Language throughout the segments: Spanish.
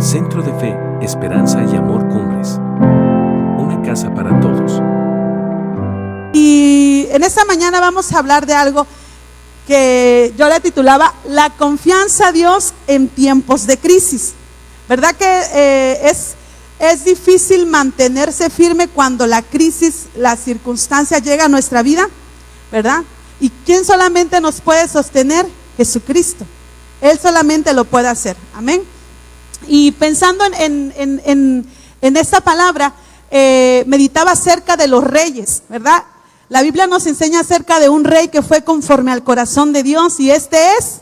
Centro de Fe, Esperanza y Amor Cumbres. Una casa para todos. Y en esta mañana vamos a hablar de algo que yo le titulaba La confianza a Dios en tiempos de crisis. ¿Verdad que es difícil mantenerse firme cuando la crisis, la circunstancia llega a nuestra vida? ¿Verdad? ¿Y quién solamente nos puede sostener? Jesucristo. Él solamente lo puede hacer. Amén. Y pensando en esta palabra, meditaba acerca de los reyes, ¿verdad? La Biblia nos enseña acerca de un rey que fue conforme al corazón de Dios, y este es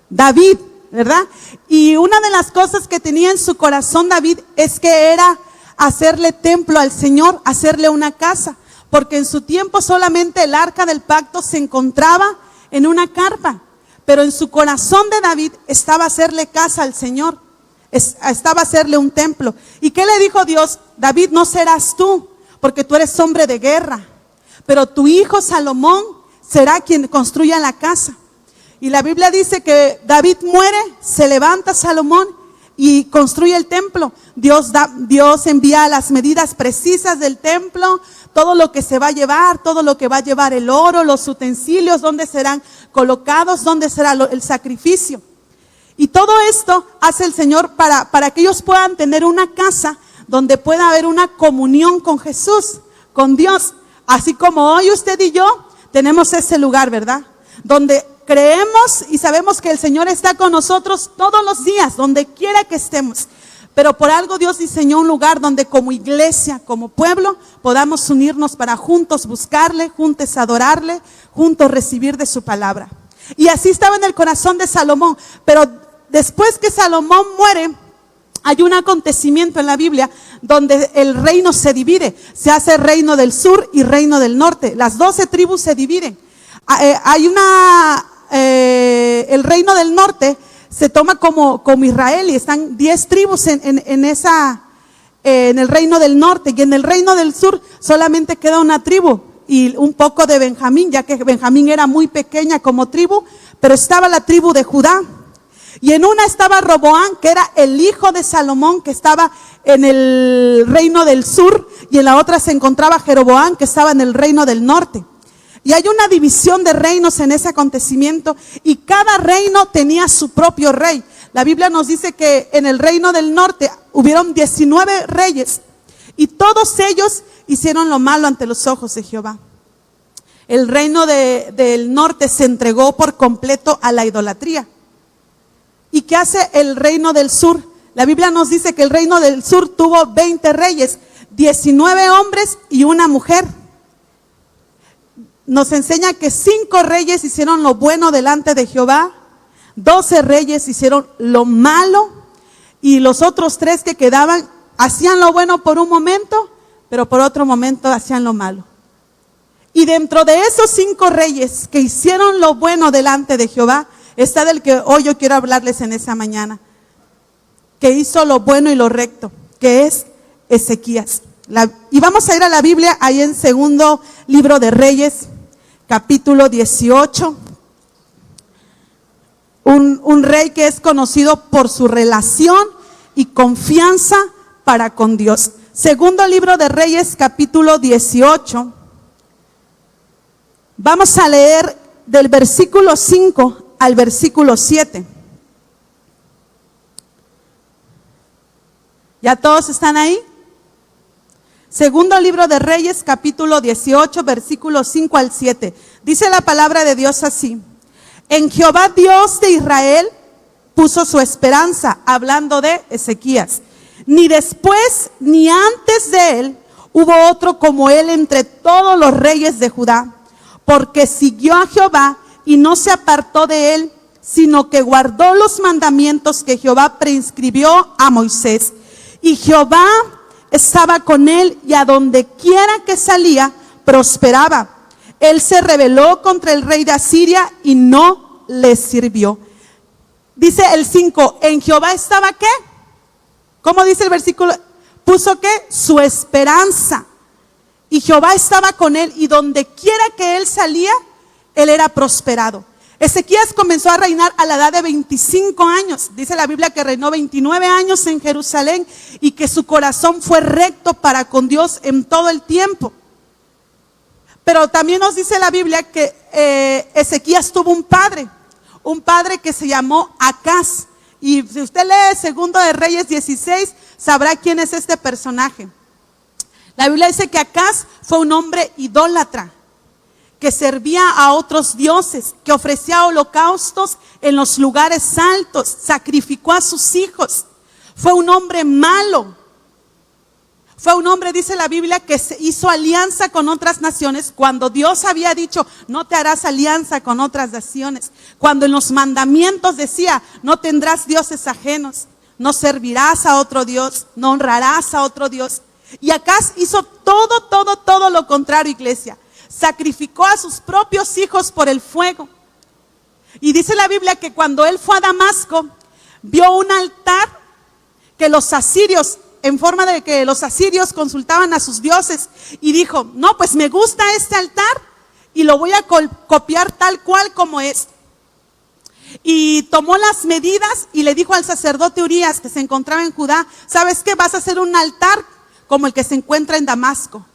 David, ¿verdad? Y una de las cosas que tenía en su corazón David es que era hacerle templo al Señor, hacerle una casa, porque en su tiempo solamente el arca del pacto se encontraba en una carpa, pero en su corazón de David estaba hacerle casa al Señor, estaba hacerle un templo. ¿Y qué le dijo Dios? David, no serás tú, porque tú eres hombre de guerra, pero tu hijo Salomón será quien construya la casa. Y la Biblia dice que David muere, se levanta Salomón y construye el templo. Dios envía las medidas precisas del templo, todo lo que se va a llevar, todo lo que va a llevar el oro, los utensilios, dónde serán colocados, dónde será el sacrificio. Y todo esto hace el Señor para que ellos puedan tener una casa donde pueda haber una comunión con Jesús, con Dios. Así como hoy usted y yo tenemos ese lugar, ¿verdad? Donde creemos y sabemos que el Señor está con nosotros todos los días, donde quiera que estemos. Pero por algo Dios diseñó un lugar donde como iglesia, como pueblo, podamos unirnos para juntos buscarle, juntos adorarle, juntos recibir de su palabra. Y así estaba en el corazón de Salomón. Pero después que Salomón muere, hay un acontecimiento en la Biblia donde el reino se divide. Se hace reino del sur y reino del norte. Las 12 tribus se dividen. El reino del norte se toma como Israel, y están 10 tribus en el reino del norte, y en el reino del sur solamente queda una tribu y un poco de Benjamín, ya que Benjamín era muy pequeña como tribu, pero estaba la tribu de Judá. Y en una estaba Roboam, que era el hijo de Salomón, que estaba en el reino del sur, y en la otra se encontraba Jeroboam, que estaba en el reino del norte. Y hay una división de reinos en ese acontecimiento, y cada reino tenía su propio rey. La Biblia nos dice que en el reino del norte hubieron 19 reyes, y todos ellos hicieron lo malo ante los ojos de Jehová. El reino del norte se entregó por completo a la idolatría. ¿Y qué hace el reino del sur? La Biblia nos dice que el reino del sur tuvo 20 reyes, 19 hombres y una mujer. Nos enseña que 5 reyes hicieron lo bueno delante de Jehová, 12 reyes hicieron lo malo, y los otros 3 que quedaban hacían lo bueno por un momento, pero por otro momento hacían lo malo. Y dentro de esos 5 reyes que hicieron lo bueno delante de Jehová, está del que hoy yo quiero hablarles en esa mañana, que hizo lo bueno y lo recto, que es Ezequías. Y vamos a ir a la Biblia, ahí en segundo libro de Reyes, capítulo 18. Un rey que es conocido por su relación y confianza para con Dios. Segundo libro de Reyes, capítulo 18. Vamos a leer del versículo 5 al versículo 7. ¿Ya todos están ahí? Segundo libro de Reyes, capítulo 18, versículos 5 al 7. Dice la palabra de Dios así: en Jehová Dios de Israel puso su esperanza, hablando de Ezequías. Ni después ni antes de él hubo otro como él entre todos los reyes de Judá, porque siguió a Jehová y no se apartó de él, sino que guardó los mandamientos que Jehová prescribió a Moisés. Y Jehová estaba con él, y a donde quiera que salía, prosperaba. Él se rebeló contra el rey de Asiria y no le sirvió. Dice el 5, en Jehová estaba ¿qué? ¿Cómo dice el versículo? Puso ¿qué? Su esperanza. Y Jehová estaba con él, y donde quiera que él salía, él era prosperado. Ezequías comenzó a reinar a la edad de 25 años. Dice la Biblia que reinó 29 años en Jerusalén y que su corazón fue recto para con Dios en todo el tiempo. Pero también nos dice la Biblia que Ezequías tuvo un padre que se llamó Acaz. Y si usted lee Segundo de Reyes 16, sabrá quién es este personaje. La Biblia dice que Acaz fue un hombre idólatra, que servía a otros dioses, que ofrecía holocaustos en los lugares altos, sacrificó a sus hijos. Fue un hombre malo. Fue un hombre, dice la Biblia, que se hizo alianza con otras naciones cuando Dios había dicho, no te harás alianza con otras naciones. Cuando en los mandamientos decía, no tendrás dioses ajenos, no servirás a otro Dios, no honrarás a otro Dios. Y Acaz hizo todo lo contrario, iglesia. Sacrificó a sus propios hijos por el fuego. Y dice la Biblia que cuando él fue a Damasco, vio un altar que los asirios, en forma de que los asirios consultaban a sus dioses, y dijo, no, pues me gusta este altar y lo voy a copiar tal cual como es. Y tomó las medidas y le dijo al sacerdote Urías, que se encontraba en Judá, ¿sabes qué? Vas a hacer un altar como el que se encuentra en Damasco.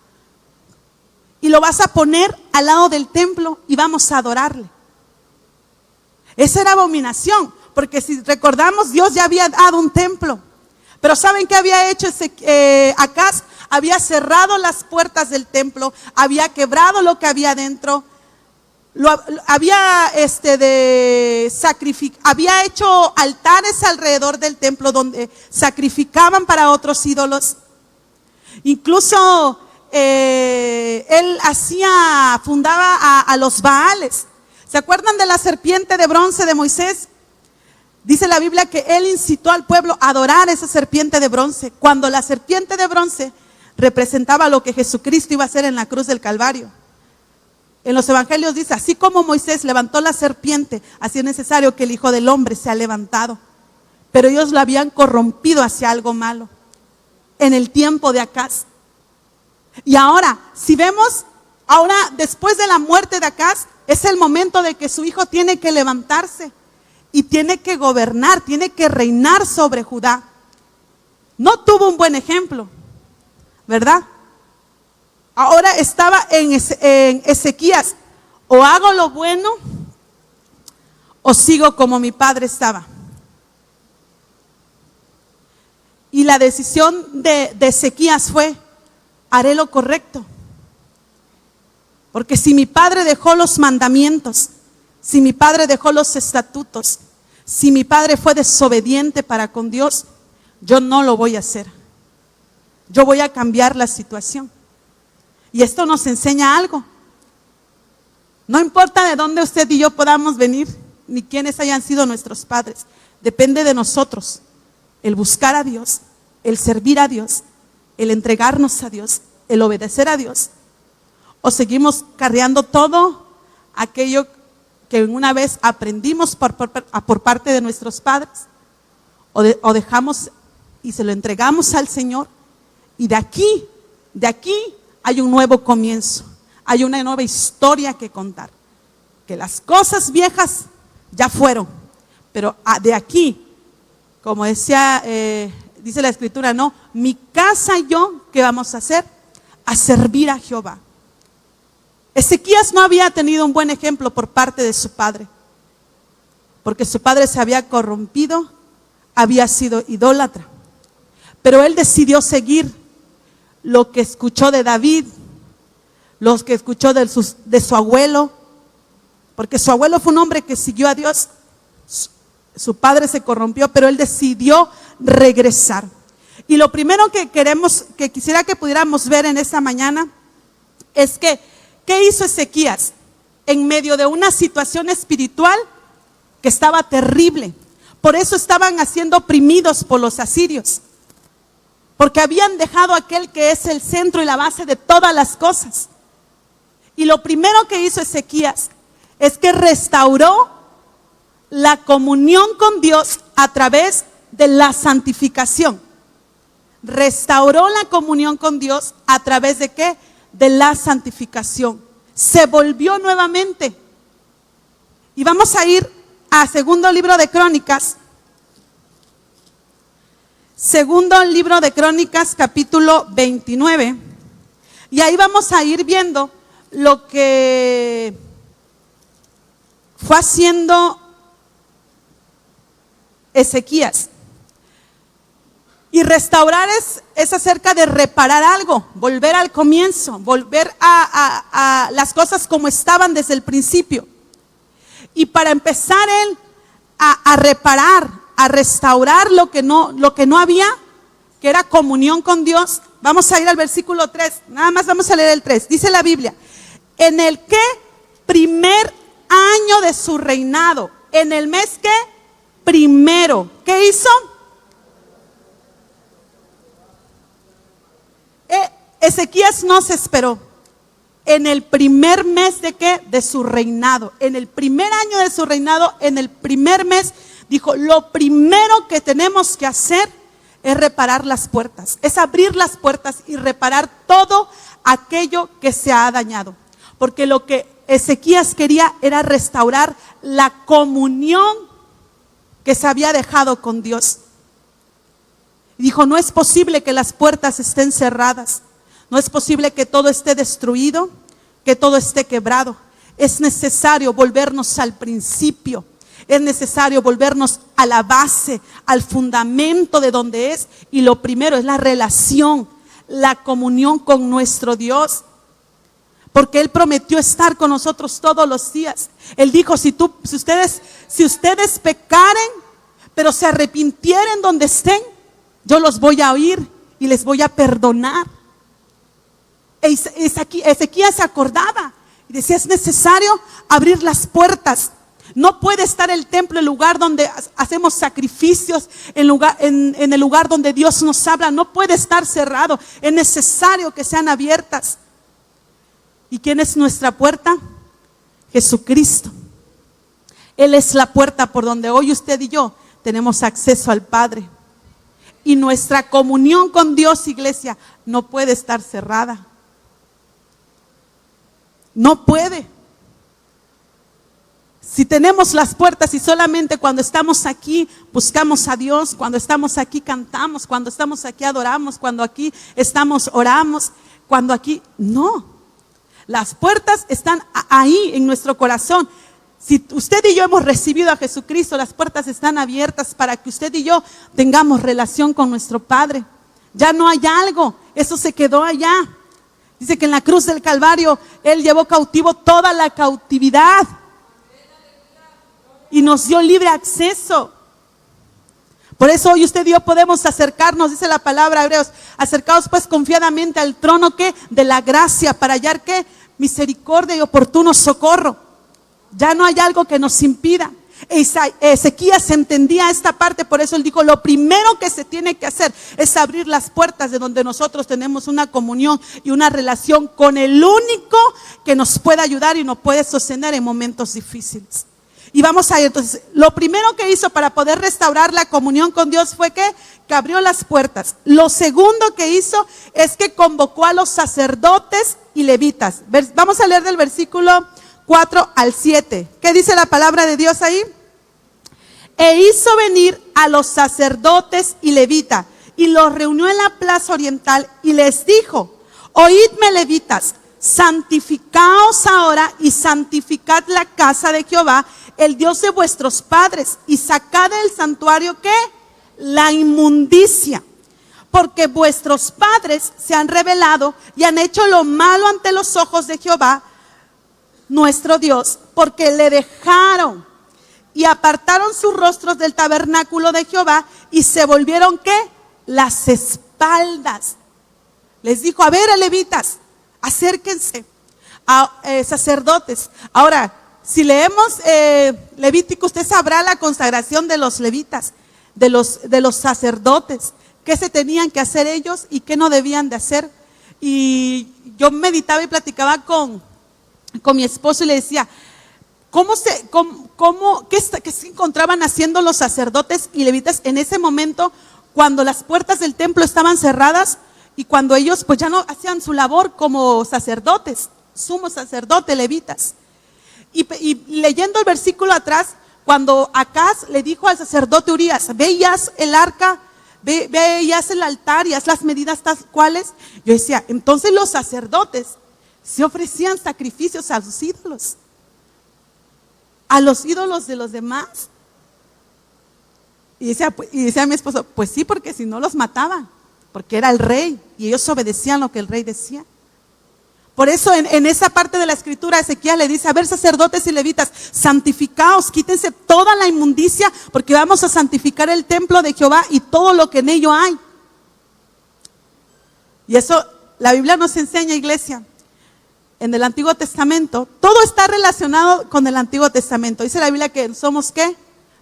Y lo vas a poner al lado del templo y vamos a adorarle. Esa era abominación, porque si recordamos, Dios ya había dado un templo. Pero ¿saben qué había hecho Acaz? Había cerrado las puertas del templo, había quebrado lo que había dentro, había hecho altares alrededor del templo donde sacrificaban para otros ídolos. Incluso él fundaba a los Baales. ¿Se acuerdan de la serpiente de bronce de Moisés? Dice la Biblia que él incitó al pueblo a adorar esa serpiente de bronce, cuando la serpiente de bronce representaba lo que Jesucristo iba a hacer en la cruz del Calvario. En los evangelios dice, así como Moisés levantó la serpiente, así es necesario que el Hijo del Hombre sea levantado. Pero ellos lo habían corrompido hacia algo malo en el tiempo de Acaz. Y ahora, si vemos, después de la muerte de Acaz, es el momento de que su hijo tiene que levantarse y tiene que gobernar, tiene que reinar sobre Judá. No tuvo un buen ejemplo, ¿verdad? Ahora estaba en Ezequías, o hago lo bueno o sigo como mi padre estaba. Y la decisión de Ezequías fue, haré lo correcto. Porque si mi padre dejó los mandamientos, si mi padre dejó los estatutos, si mi padre fue desobediente para con Dios, yo no lo voy a hacer. Yo voy a cambiar la situación. Y esto nos enseña algo. No importa de dónde usted y yo podamos venir, ni quiénes hayan sido nuestros padres. Depende de nosotros el buscar a Dios, el servir a Dios, el entregarnos a Dios, el obedecer a Dios. O seguimos cargando todo aquello que una vez aprendimos por parte de nuestros padres, o dejamos y se lo entregamos al Señor, y de aquí hay un nuevo comienzo, hay una nueva historia que contar, que las cosas viejas ya fueron, pero de aquí, como dice la Escritura, no, mi casa y yo, ¿qué vamos a hacer? A servir a Jehová. Ezequías no había tenido un buen ejemplo por parte de su padre, porque su padre se había corrompido, había sido idólatra, pero él decidió seguir lo que escuchó de David, lo que escuchó de su abuelo, porque su abuelo fue un hombre que siguió a Dios. Su padre se corrompió, pero él decidió regresar. Y lo primero que quisiera que pudiéramos ver en esta mañana es que ¿qué hizo Ezequías en medio de una situación espiritual que estaba terrible? Por eso estaban siendo oprimidos por los asirios, porque habían dejado aquel que es el centro y la base de todas las cosas. Y lo primero que hizo Ezequías es que restauró la comunión con Dios a través de la santificación. Restauró la comunión con Dios a través de ¿qué? De la santificación. Se volvió nuevamente. Y vamos a ir a segundo libro de Crónicas. Segundo libro de Crónicas, capítulo 29. Y ahí vamos a ir viendo lo que fue haciendo Ezequías. Y restaurar es acerca de reparar algo, volver al comienzo, volver a las cosas como estaban desde el principio. Y para empezar él a reparar, a restaurar lo que no había, que era comunión con Dios. Vamos a ir al versículo 3, nada más vamos a leer el 3. Dice la Biblia: en el que primer año de su reinado, en el mes que primero, ¿qué hizo? Ezequías no se esperó. En el primer mes de ¿qué? De su reinado. En el primer año de su reinado, en el primer mes, dijo: lo primero que tenemos que hacer es reparar las puertas, es abrir las puertas y reparar todo aquello que se ha dañado. Porque lo que Ezequías quería era restaurar la comunión que se había dejado con Dios. Y dijo: no es posible que las puertas estén cerradas. No es posible que todo esté destruido, que todo esté quebrado. Es necesario volvernos al principio. Es necesario volvernos a la base, al fundamento de donde es. Y lo primero es la relación, la comunión con nuestro Dios. Porque Él prometió estar con nosotros todos los días. Él dijo: si ustedes pecaren, pero se arrepintieren donde estén, yo los voy a oír y les voy a perdonar. Ezequías se acordaba y decía: es necesario abrir las puertas. No puede estar el templo, el lugar donde hacemos sacrificios, en el lugar donde Dios nos habla. No puede estar cerrado. Es necesario que sean abiertas. ¿Y quién es nuestra puerta? Jesucristo. Él es la puerta por donde hoy usted y yo tenemos acceso al Padre. Y nuestra comunión con Dios, iglesia, no puede estar cerrada. No puede. Si tenemos las puertas y solamente cuando estamos aquí buscamos a Dios, cuando estamos aquí cantamos, cuando estamos aquí adoramos, cuando aquí estamos oramos, cuando aquí, no. Las puertas están ahí en nuestro corazón. Si usted y yo hemos recibido a Jesucristo, las puertas están abiertas para que usted y yo tengamos relación con nuestro Padre. Ya no hay algo, eso se quedó allá. Dice que en la cruz del Calvario Él llevó cautivo toda la cautividad y nos dio libre acceso. Por eso hoy usted y yo podemos acercarnos, dice la palabra Hebreos: acercaos pues confiadamente al trono ¿qué? De la gracia, para hallar ¿qué? Misericordia y oportuno socorro. Ya no hay algo que nos impida. Ezequías entendía esta parte, por eso él dijo: lo primero que se tiene que hacer es abrir las puertas de donde nosotros tenemos una comunión y una relación con el único que nos puede ayudar y nos puede sostener en momentos difíciles. Y vamos a ir, entonces, lo primero que hizo para poder restaurar la comunión con Dios fue que abrió las puertas. Lo segundo que hizo es que convocó a los sacerdotes y levitas. Vamos a leer del versículo 4 al 7. ¿Qué dice la palabra de Dios ahí? E hizo venir a los sacerdotes y levitas y los reunió en la plaza oriental y les dijo: oídme, levitas, santificaos ahora y santificad la casa de Jehová, el Dios de vuestros padres, y sacad del santuario ¿qué? La inmundicia. Porque vuestros padres se han rebelado y han hecho lo malo ante los ojos de Jehová nuestro Dios, porque le dejaron y apartaron sus rostros del tabernáculo de Jehová y se volvieron ¿qué? Las espaldas. Les dijo: a ver, levitas, acérquense, sacerdotes. Ahora, si leemos Levítico, usted sabrá la consagración de los levitas, de los sacerdotes, qué se tenían que hacer ellos y qué no debían de hacer. Y yo meditaba y platicaba con mi esposo y le decía: ¿qué se encontraban haciendo los sacerdotes y levitas en ese momento cuando las puertas del templo estaban cerradas y cuando ellos pues ya no hacían su labor como sacerdotes, sumo sacerdote, levitas? Y leyendo el versículo atrás, cuando Acaz le dijo al sacerdote Urías, veías el arca, veías el altar y haz las medidas tal cuales, yo decía, entonces los sacerdotes se ofrecían sacrificios a sus ídolos, a los ídolos de los demás. Y decía mi esposo, pues sí, porque si no los mataban, porque era el rey y ellos obedecían lo que el rey decía. Por eso en esa parte de la escritura Ezequiel le dice, a ver, sacerdotes y levitas, santificaos, quítense toda la inmundicia, porque vamos a santificar el templo de Jehová y todo lo que en ello hay. Y eso la Biblia nos enseña, iglesia, en el Antiguo Testamento, todo está relacionado con el Antiguo Testamento. Dice la Biblia que somos ¿qué?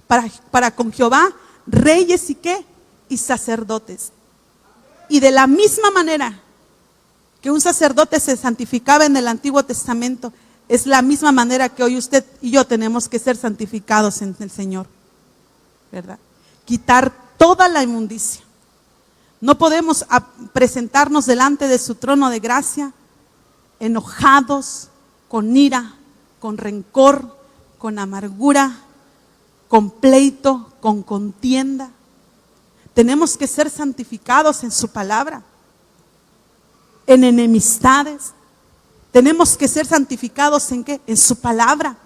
Para con Jehová, reyes y ¿qué? Y sacerdotes. Y de la misma manera que un sacerdote se santificaba en el Antiguo Testamento, es la misma manera que hoy usted y yo tenemos que ser santificados en el Señor, ¿verdad? Quitar toda la inmundicia. No podemos presentarnos delante de su trono de gracia enojados, con ira, con rencor, con amargura, con pleito, con contienda. Tenemos que ser santificados en su palabra. En enemistades. Tenemos que ser santificados ¿en qué? En su palabra.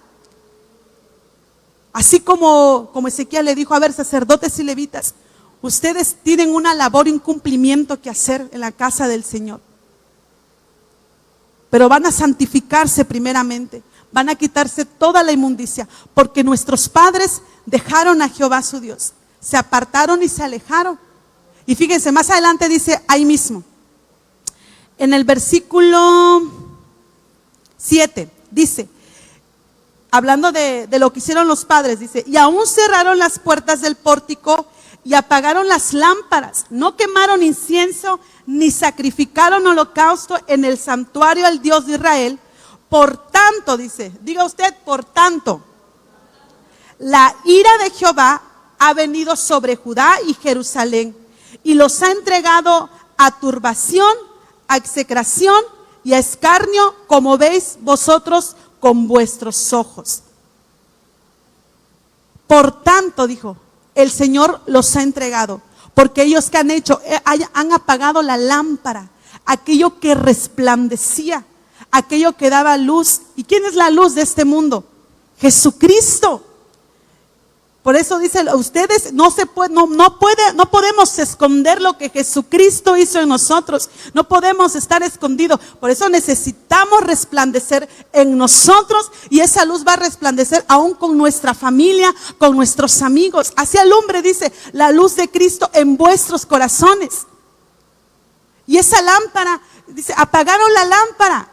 Así como Ezequiel le dijo, a ver, sacerdotes y levitas, ustedes tienen una labor y un cumplimiento que hacer en la casa del Señor. Pero van a santificarse primeramente, van a quitarse toda la inmundicia, porque nuestros padres dejaron a Jehová su Dios, se apartaron y se alejaron. Y fíjense, más adelante dice ahí mismo, en el versículo 7, dice, hablando de lo que hicieron los padres, dice, y aún cerraron las puertas del pórtico y apagaron las lámparas, no quemaron incienso, ni sacrificaron holocausto en el santuario al Dios de Israel. Por tanto, dice, diga usted, por tanto, la ira de Jehová ha venido sobre Judá y Jerusalén, y los ha entregado a turbación, a execración y a escarnio, como veis vosotros con vuestros ojos. Por tanto, dijo, el Señor los ha entregado, porque ellos que han hecho, han apagado la lámpara, aquello que resplandecía, aquello que daba luz. ¿Y quién es la luz de este mundo? Jesucristo. Por eso dice, ustedes no podemos esconder lo que Jesucristo hizo en nosotros. No podemos estar escondidos. Por eso necesitamos resplandecer en nosotros, y esa luz va a resplandecer aún con nuestra familia, con nuestros amigos. Así alumbre, dice, la luz de Cristo en vuestros corazones. Y esa lámpara, dice, apagaron la lámpara.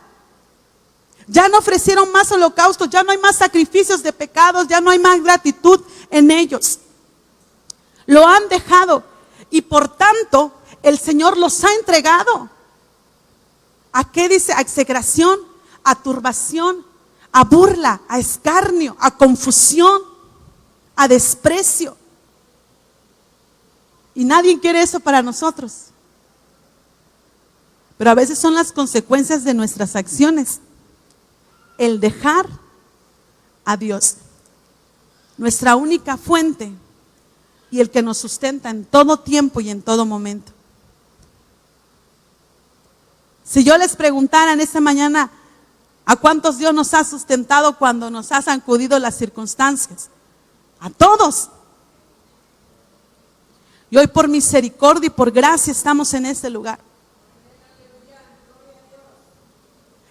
Ya no ofrecieron más holocaustos, ya no hay más sacrificios de pecados, ya no hay más gratitud en ellos. Lo han dejado, y por tanto el Señor los ha entregado. ¿A qué dice? A execración, a turbación, a burla, a escarnio, a confusión, a desprecio. Y nadie quiere eso para nosotros. Pero a veces son las consecuencias de nuestras acciones. El dejar a Dios, nuestra única fuente y el que nos sustenta en todo tiempo y en todo momento. Si yo les preguntara en esta mañana, ¿a cuántos Dios nos ha sustentado cuando nos ha sacudido las circunstancias? A todos. Y hoy por misericordia y por gracia estamos en este lugar.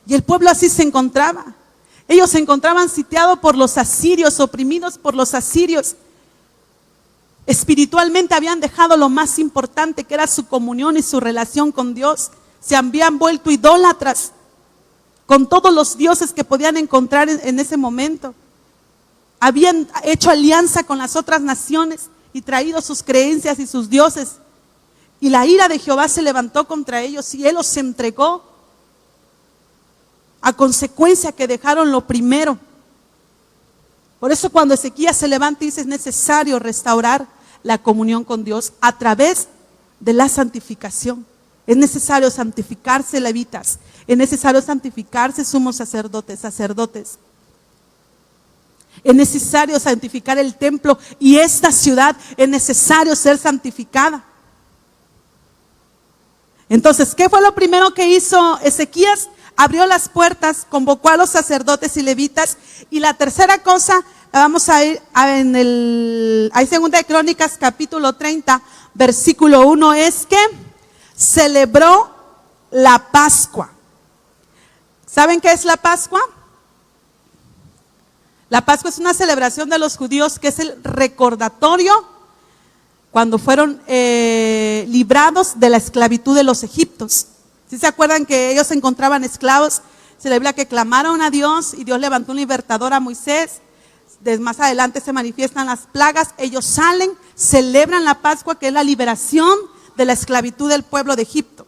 Y el pueblo así se encontraba. Ellos se encontraban sitiados por los asirios, oprimidos por los asirios. Espiritualmente habían dejado lo más importante, que era su comunión y su relación con Dios. Se habían vuelto idólatras con todos los dioses que podían encontrar en ese momento. Habían hecho alianza con las otras naciones y traído sus creencias y sus dioses. Y la ira de Jehová se levantó contra ellos y Él los entregó, a consecuencia que dejaron lo primero. Por eso cuando Ezequiel se levanta y dice, es necesario restaurar la comunión con Dios a través de la santificación. Es necesario santificarse levitas, es necesario santificarse sumos sacerdotes. Es necesario santificar el templo y esta ciudad es necesario ser santificada. Entonces, ¿qué fue lo primero que hizo Ezequías? Abrió las puertas, convocó a los sacerdotes y levitas. Y la tercera cosa, la vamos a ir hay segunda de Crónicas capítulo 30, versículo 1, es que celebró la Pascua. ¿Saben qué es la Pascua? La Pascua es una celebración de los judíos que es el recordatorio cuando fueron librados de la esclavitud de los egipcios. ¿Sí se acuerdan que ellos se encontraban esclavos? Se le habla que clamaron a Dios y Dios levantó un libertador a Moisés. Más adelante se manifiestan las plagas. Ellos salen, celebran la Pascua, que es la liberación de la esclavitud del pueblo de Egipto.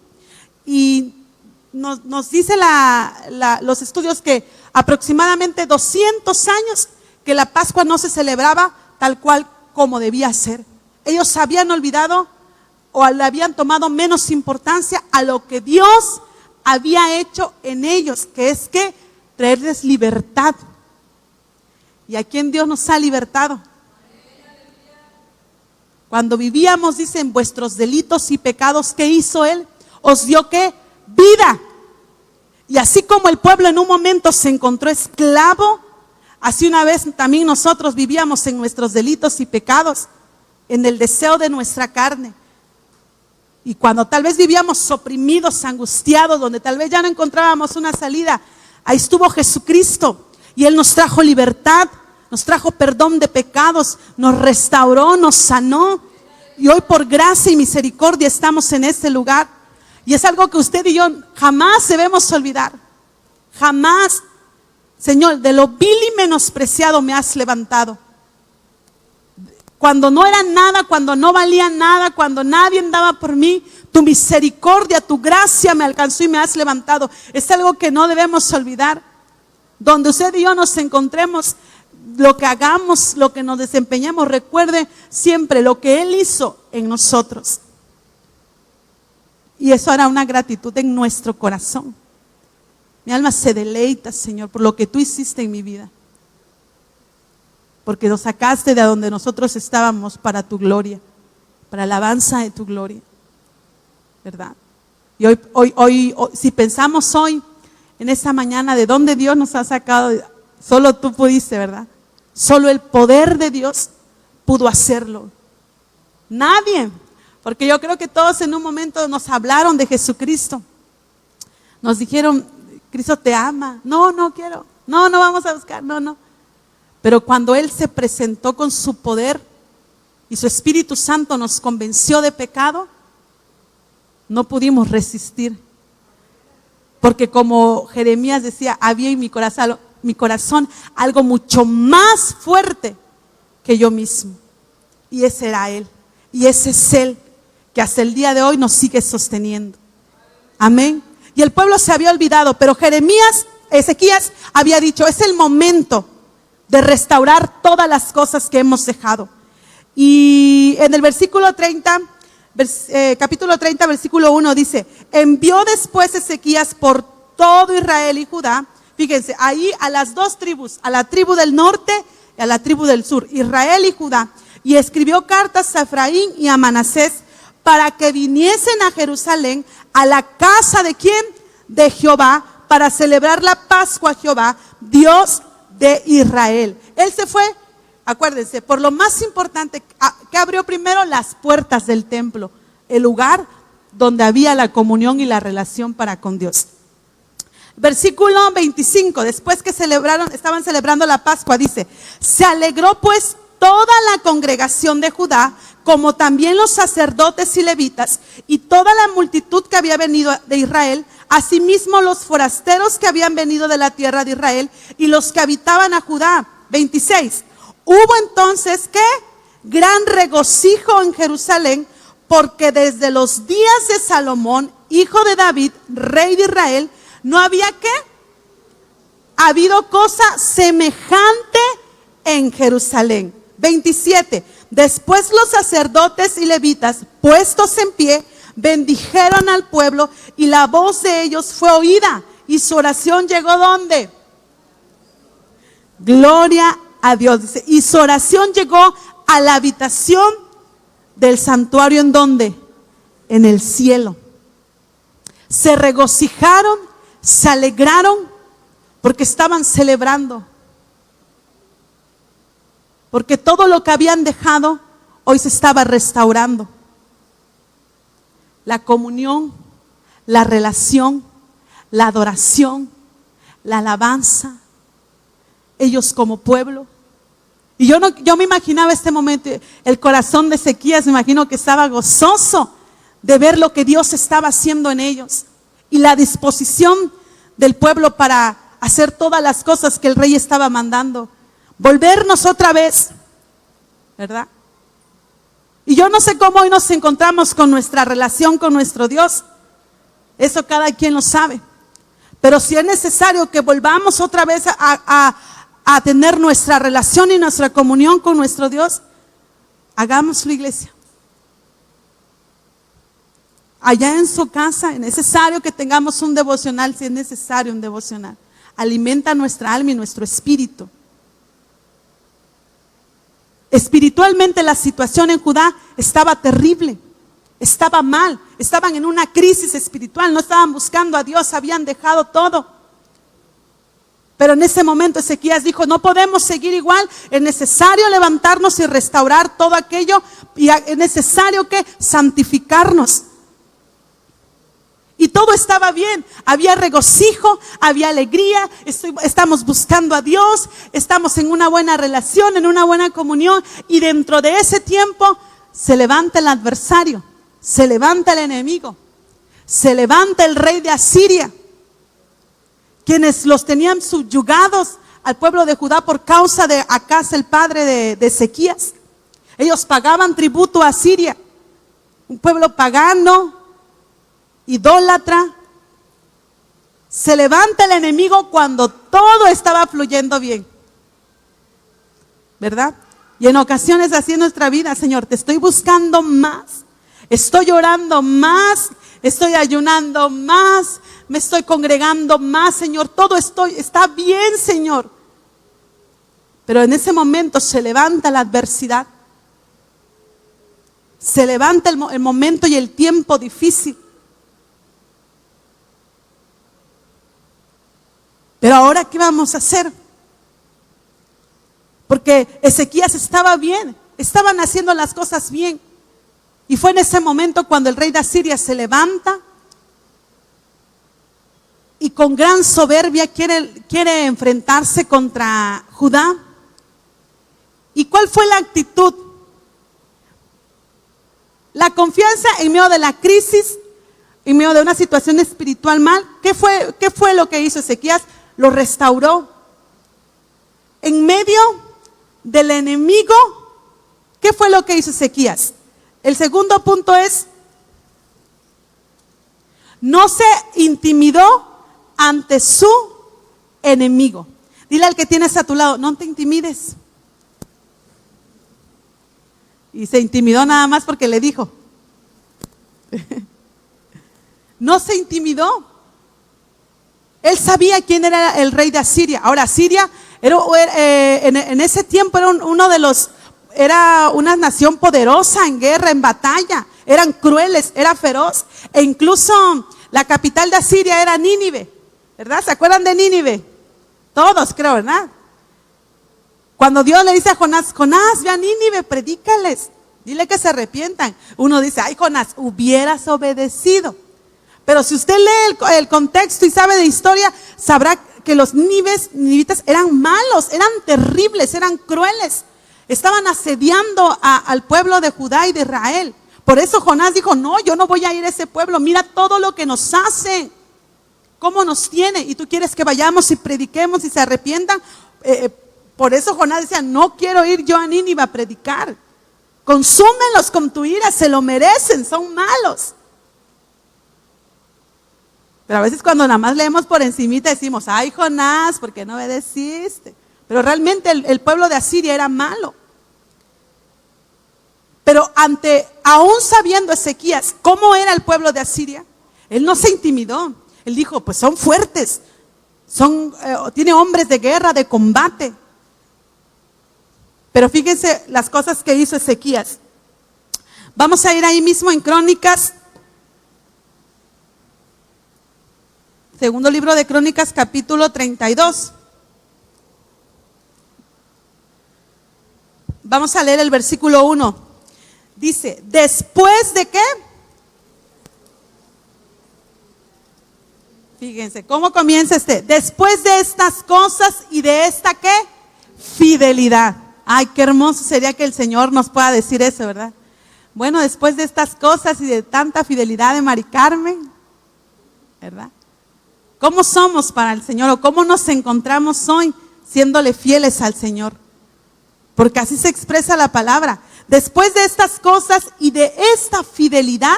Y nos dice los estudios que aproximadamente 200 años que la Pascua no se celebraba tal cual como debía ser. Ellos habían olvidado o le habían tomado menos importancia a lo que Dios había hecho en ellos, que es que traerles libertad. ¿Y a quién Dios nos ha libertado? Cuando vivíamos, dicen, vuestros delitos y pecados, ¿qué hizo Él? Os dio ¿qué? Vida. Y así como el pueblo en un momento se encontró esclavo, así una vez también nosotros vivíamos en nuestros delitos y pecados, en el deseo de nuestra carne. Y cuando tal vez vivíamos oprimidos, angustiados, donde tal vez ya no encontrábamos una salida, ahí estuvo Jesucristo y Él nos trajo libertad, nos trajo perdón de pecados, nos restauró, nos sanó. Y hoy por gracia y misericordia estamos en este lugar. Y es algo que usted y yo jamás debemos olvidar. Jamás. Señor, de lo vil y menospreciado me has levantado. Cuando no era nada, cuando no valía nada, cuando nadie andaba por mí, tu misericordia, tu gracia me alcanzó y me has levantado. Es algo que no debemos olvidar. Donde usted y yo nos encontremos, lo que hagamos, lo que nos desempeñemos, recuerde siempre lo que Él hizo en nosotros. Y eso hará una gratitud en nuestro corazón. Mi alma se deleita, Señor, por lo que tú hiciste en mi vida. Porque nos sacaste de donde nosotros estábamos para tu gloria, para la alabanza de tu gloria, ¿verdad? Y hoy, si pensamos hoy, en esta mañana, de dónde Dios nos ha sacado, solo tú pudiste, ¿verdad? Solo el poder de Dios pudo hacerlo. Nadie, porque yo creo que todos en un momento nos hablaron de Jesucristo. Nos dijeron, Cristo te ama. No, no quiero. No, no vamos a buscar. No, no. Pero cuando Él se presentó con su poder y su Espíritu Santo nos convenció de pecado, no pudimos resistir. Porque como Jeremías decía, había en mi corazón algo mucho más fuerte que yo mismo. Y ese era Él. Y ese es Él que hasta el día de hoy nos sigue sosteniendo. Amén. Y el pueblo se había olvidado, pero Ezequías había dicho, es el momento de restaurar todas las cosas que hemos dejado. Y en el versículo 30, capítulo 30, versículo 1 dice, envió después Ezequías por todo Israel y Judá, fíjense, ahí a las dos tribus, a la tribu del norte y a la tribu del sur, Israel y Judá, y escribió cartas a Efraín y a Manasés para que viniesen a Jerusalén, a la casa de ¿quién? De Jehová, para celebrar la Pascua a Jehová, Dios de Israel. Él se fue, acuérdense, por lo más importante, que abrió primero las puertas del templo, el lugar donde había la comunión y la relación para con Dios. Versículo 25, después que estaban celebrando la Pascua, dice, se alegró pues toda la congregación de Judá, como también los sacerdotes y levitas, y toda la multitud que había venido de Israel, asimismo los forasteros que habían venido de la tierra de Israel, y los que habitaban a Judá. 26, hubo entonces, ¿qué? Gran regocijo en Jerusalén, porque desde los días de Salomón, hijo de David, rey de Israel, no había ¿qué? Habido cosa semejante en Jerusalén. 27, después los sacerdotes y levitas, puestos en pie, bendijeron al pueblo y la voz de ellos fue oída y su oración llegó ¿dónde? Gloria a Dios. Dice, y su oración llegó a la habitación del santuario. ¿En dónde? En el cielo. Se regocijaron, se alegraron, porque estaban celebrando. Porque todo lo que habían dejado, hoy se estaba restaurando. La comunión, la relación, la adoración, la alabanza, ellos como pueblo. Y yo me imaginaba este momento, el corazón de Ezequías, me imagino que estaba gozoso de ver lo que Dios estaba haciendo en ellos. Y la disposición del pueblo para hacer todas las cosas que el rey estaba mandando. Volvernos otra vez, ¿verdad? Y yo no sé cómo hoy nos encontramos con nuestra relación con nuestro Dios. Eso cada quien lo sabe. Pero si es necesario que volvamos otra vez a tener nuestra relación y nuestra comunión con nuestro Dios, hagámoslo, iglesia. Allá en su casa es necesario que tengamos un devocional, si es necesario un devocional. Alimenta nuestra alma y nuestro espíritu. Espiritualmente la situación en Judá estaba terrible, estaba mal, estaban en una crisis espiritual, no estaban buscando a Dios, habían dejado todo. Pero en ese momento Ezequías dijo, no podemos seguir igual, es necesario levantarnos y restaurar todo aquello, y es necesario que santificarnos. Y todo estaba bien, había regocijo, había alegría, estamos buscando a Dios, estamos en una buena relación, en una buena comunión. Y dentro de ese tiempo se levanta el adversario, se levanta el enemigo, se levanta el rey de Asiria, quienes los tenían subyugados al pueblo de Judá por causa de Acaz, el padre de Ezequías. Ellos pagaban tributo a Asiria, un pueblo pagano, idólatra. Se levanta el enemigo cuando todo estaba fluyendo bien, ¿verdad? Y en ocasiones así en nuestra vida, Señor, te estoy buscando más, estoy orando más, estoy ayunando más, me estoy congregando más, Señor, todo está bien, Señor. Pero en ese momento se levanta la adversidad, se levanta el momento y el tiempo difícil. Pero ahora, ¿qué vamos a hacer? Porque Ezequías estaba bien, estaban haciendo las cosas bien. Y fue en ese momento cuando el rey de Asiria se levanta y con gran soberbia quiere enfrentarse contra Judá. ¿Y cuál fue la actitud? La confianza en medio de la crisis, en medio de una situación espiritual mal. ¿Qué fue lo que hizo Ezequías? Lo restauró. En medio del enemigo, ¿qué fue lo que hizo Ezequías? El segundo punto es, no se intimidó ante su enemigo. Dile al que tienes a tu lado, no te intimides. Y se intimidó nada más porque le dijo. No se intimidó. Él sabía quién era el rey de Asiria. Ahora, Asiria en ese tiempo era una nación poderosa en guerra, en batalla. Eran crueles, era feroz. E incluso la capital de Asiria era Nínive, ¿verdad? ¿Se acuerdan de Nínive? Todos, creo, ¿verdad? Cuando Dios le dice a Jonás, ve a Nínive, predícales, dile que se arrepientan. Uno dice, ay, Jonás, hubieras obedecido. Pero si usted lee el contexto y sabe de historia, sabrá que los ninivitas eran malos, eran terribles, eran crueles. Estaban asediando al pueblo de Judá y de Israel. Por eso Jonás dijo, no, yo no voy a ir a ese pueblo. Mira todo lo que nos hacen, cómo nos tiene. Y tú quieres que vayamos y prediquemos y se arrepientan. Por eso Jonás decía, no quiero ir yo a Nínive a predicar. Consúmenlos con tu ira, se lo merecen, son malos. Pero a veces cuando nada más leemos por encimita decimos, ay, Jonás, ¿por qué no obedeciste? Pero realmente el pueblo de Asiria era malo. Pero aún sabiendo Ezequías cómo era el pueblo de Asiria, él no se intimidó. Él dijo, pues son fuertes, tiene hombres de guerra, de combate. Pero fíjense las cosas que hizo Ezequías. Vamos a ir ahí mismo en Crónicas. Segundo libro de Crónicas, capítulo 32. Vamos a leer el versículo 1. Dice, ¿después de qué? Fíjense, ¿cómo comienza después de estas cosas y de esta qué? Fidelidad. Ay, qué hermoso sería que el Señor nos pueda decir eso, ¿verdad? Bueno, después de estas cosas y de tanta fidelidad de Mari Carmen, ¿verdad? ¿Cómo somos para el Señor o cómo nos encontramos hoy siéndole fieles al Señor? Porque así se expresa la palabra. Después de estas cosas y de esta fidelidad,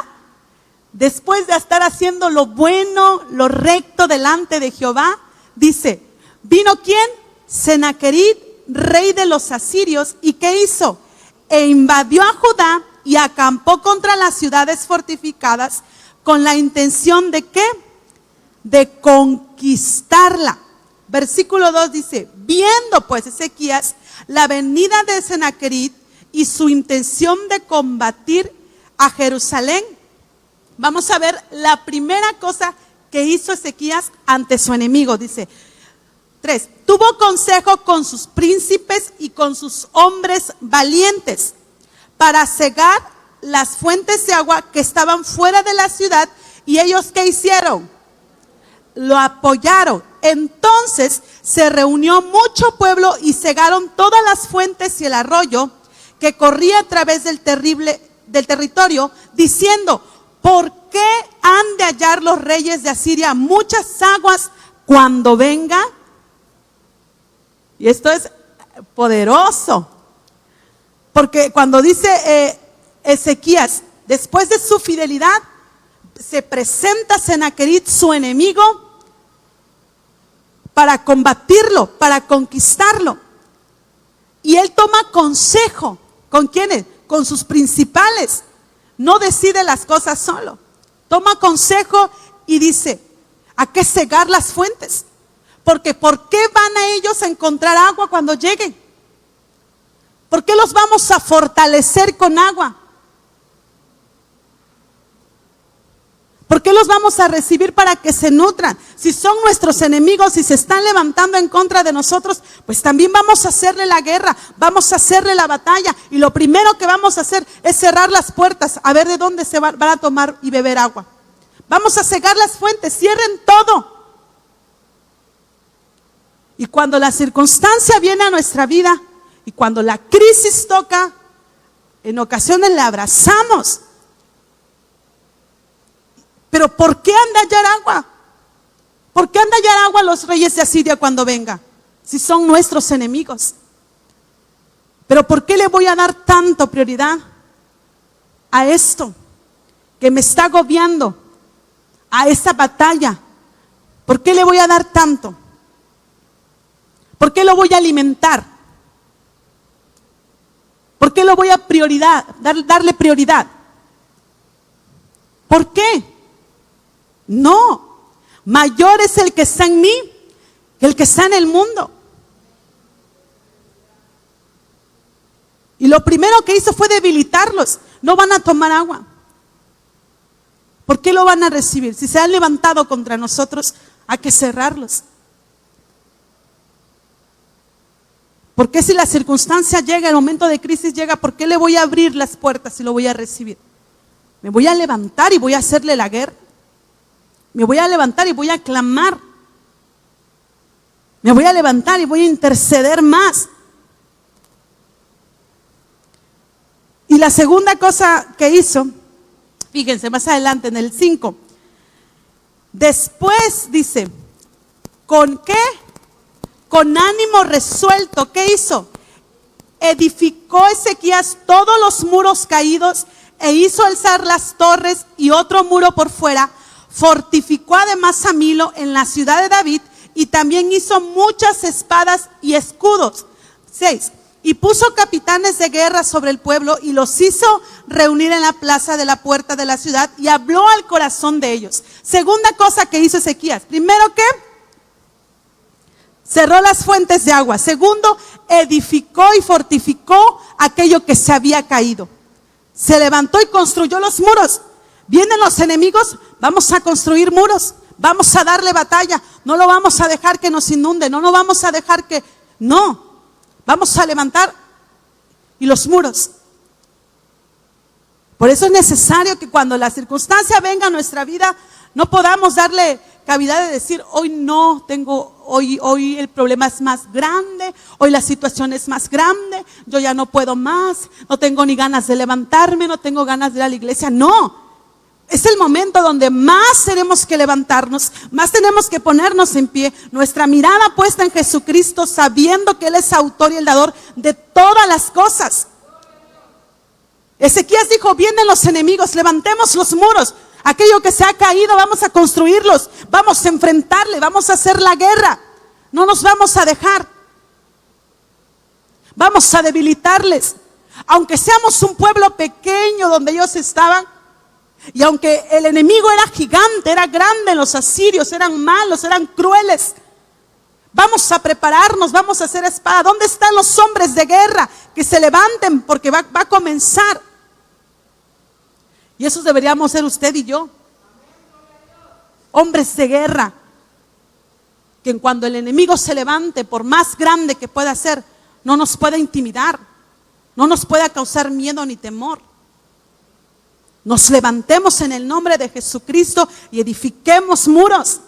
después de estar haciendo lo bueno, lo recto delante de Jehová, dice, ¿vino quién? Senaquerib, rey de los asirios, ¿y qué hizo? E invadió a Judá y acampó contra las ciudades fortificadas con la intención de ¿qué? De conquistarla. Versículo 2 dice, viendo pues Ezequías la venida de Senaquerib y su intención de combatir a Jerusalén. Vamos a ver la primera cosa que hizo Ezequías ante su enemigo. Dice 3, tuvo consejo con sus príncipes y con sus hombres valientes para cegar las fuentes de agua que estaban fuera de la ciudad. ¿Y ellos qué hicieron? Lo apoyaron. Entonces se reunió mucho pueblo y cegaron todas las fuentes y el arroyo que corría a través del territorio, diciendo, ¿por qué han de hallar los reyes de Asiria muchas aguas cuando venga? Y esto es poderoso, porque cuando dice Ezequías, después de su fidelidad, se presenta Senaquerib, su enemigo, para combatirlo, para conquistarlo. Y él toma consejo. ¿Con quiénes? Con sus principales. No decide las cosas solo. Toma consejo y dice, ¿a qué cegar las fuentes? Porque ¿por qué van a ellos a encontrar agua cuando lleguen? ¿Por qué los vamos a fortalecer con agua? ¿Por qué los vamos a recibir para que se nutran? Si son nuestros enemigos y se están levantando en contra de nosotros, pues también vamos a hacerle la guerra, vamos a hacerle la batalla. Y lo primero que vamos a hacer es cerrar las puertas, a ver de dónde se van a tomar y beber agua. Vamos a cegar las fuentes, cierren todo. Y cuando la circunstancia viene a nuestra vida y cuando la crisis toca, en ocasiones la abrazamos. Pero ¿por qué han de hallar agua? ¿Por qué han de hallar agua los reyes de Asiria cuando venga? Si son nuestros enemigos. Pero ¿por qué le voy a dar tanto prioridad a esto que me está agobiando? A esta batalla. ¿Por qué le voy a dar tanto? ¿Por qué lo voy a alimentar? ¿Por qué lo voy a darle prioridad? ¿Por qué? No, mayor es el que está en mí que el que está en el mundo. Y lo primero que hizo fue debilitarlos. No van a tomar agua. ¿Por qué lo van a recibir? Si se han levantado contra nosotros, hay que cerrarlos. ¿Por qué si la circunstancia llega, el momento de crisis llega, por qué le voy a abrir las puertas y lo voy a recibir? Me voy a levantar y voy a hacerle la guerra. Me voy a levantar y voy a clamar. Me voy a levantar y voy a interceder más. Y la segunda cosa que hizo, fíjense más adelante en el 5. Después dice, ¿con qué? Con ánimo resuelto, ¿qué hizo? Edificó Ezequías todos los muros caídos e hizo alzar las torres y otro muro por fuera. Fortificó además a Milo en la ciudad de David y también hizo muchas espadas y escudos. 6. Y puso capitanes de guerra sobre el pueblo y los hizo reunir en la plaza de la puerta de la ciudad y habló al corazón de ellos. Segunda cosa que hizo Ezequías. Primero, ¿qué? cerró las fuentes de agua. Segundo, edificó y fortificó aquello que se había caído. Se levantó y construyó los muros. Vienen los enemigos, vamos a construir muros, vamos a darle batalla. No lo vamos a dejar que nos inunde, no lo vamos a dejar que... No, vamos a levantar y los muros. Por eso es necesario que cuando la circunstancia venga a nuestra vida, no podamos darle cavidad de decir, hoy no tengo, hoy el problema es más grande, hoy la situación es más grande, yo ya no puedo más, no tengo ni ganas de levantarme, no tengo ganas de ir a la iglesia. No, es el momento donde más tenemos que levantarnos, más tenemos que ponernos en pie, nuestra mirada puesta en Jesucristo, sabiendo que Él es autor y el dador de todas las cosas. Ezequías dijo, vienen los enemigos, levantemos los muros. Aquello que se ha caído, vamos a construirlos, vamos a enfrentarle, vamos a hacer la guerra. No nos vamos a dejar. Vamos a debilitarles. Aunque seamos un pueblo pequeño donde ellos estaban, y aunque el enemigo era gigante, era grande, los asirios eran malos, eran crueles, vamos a prepararnos, vamos a hacer espada. ¿Dónde están los hombres de guerra? Que se levanten porque va a comenzar. Y esos deberíamos ser usted y yo. Hombres de guerra. Que cuando el enemigo se levante, por más grande que pueda ser, no nos pueda intimidar. No nos pueda causar miedo ni temor. Nos levantemos en el nombre de Jesucristo y edifiquemos muros.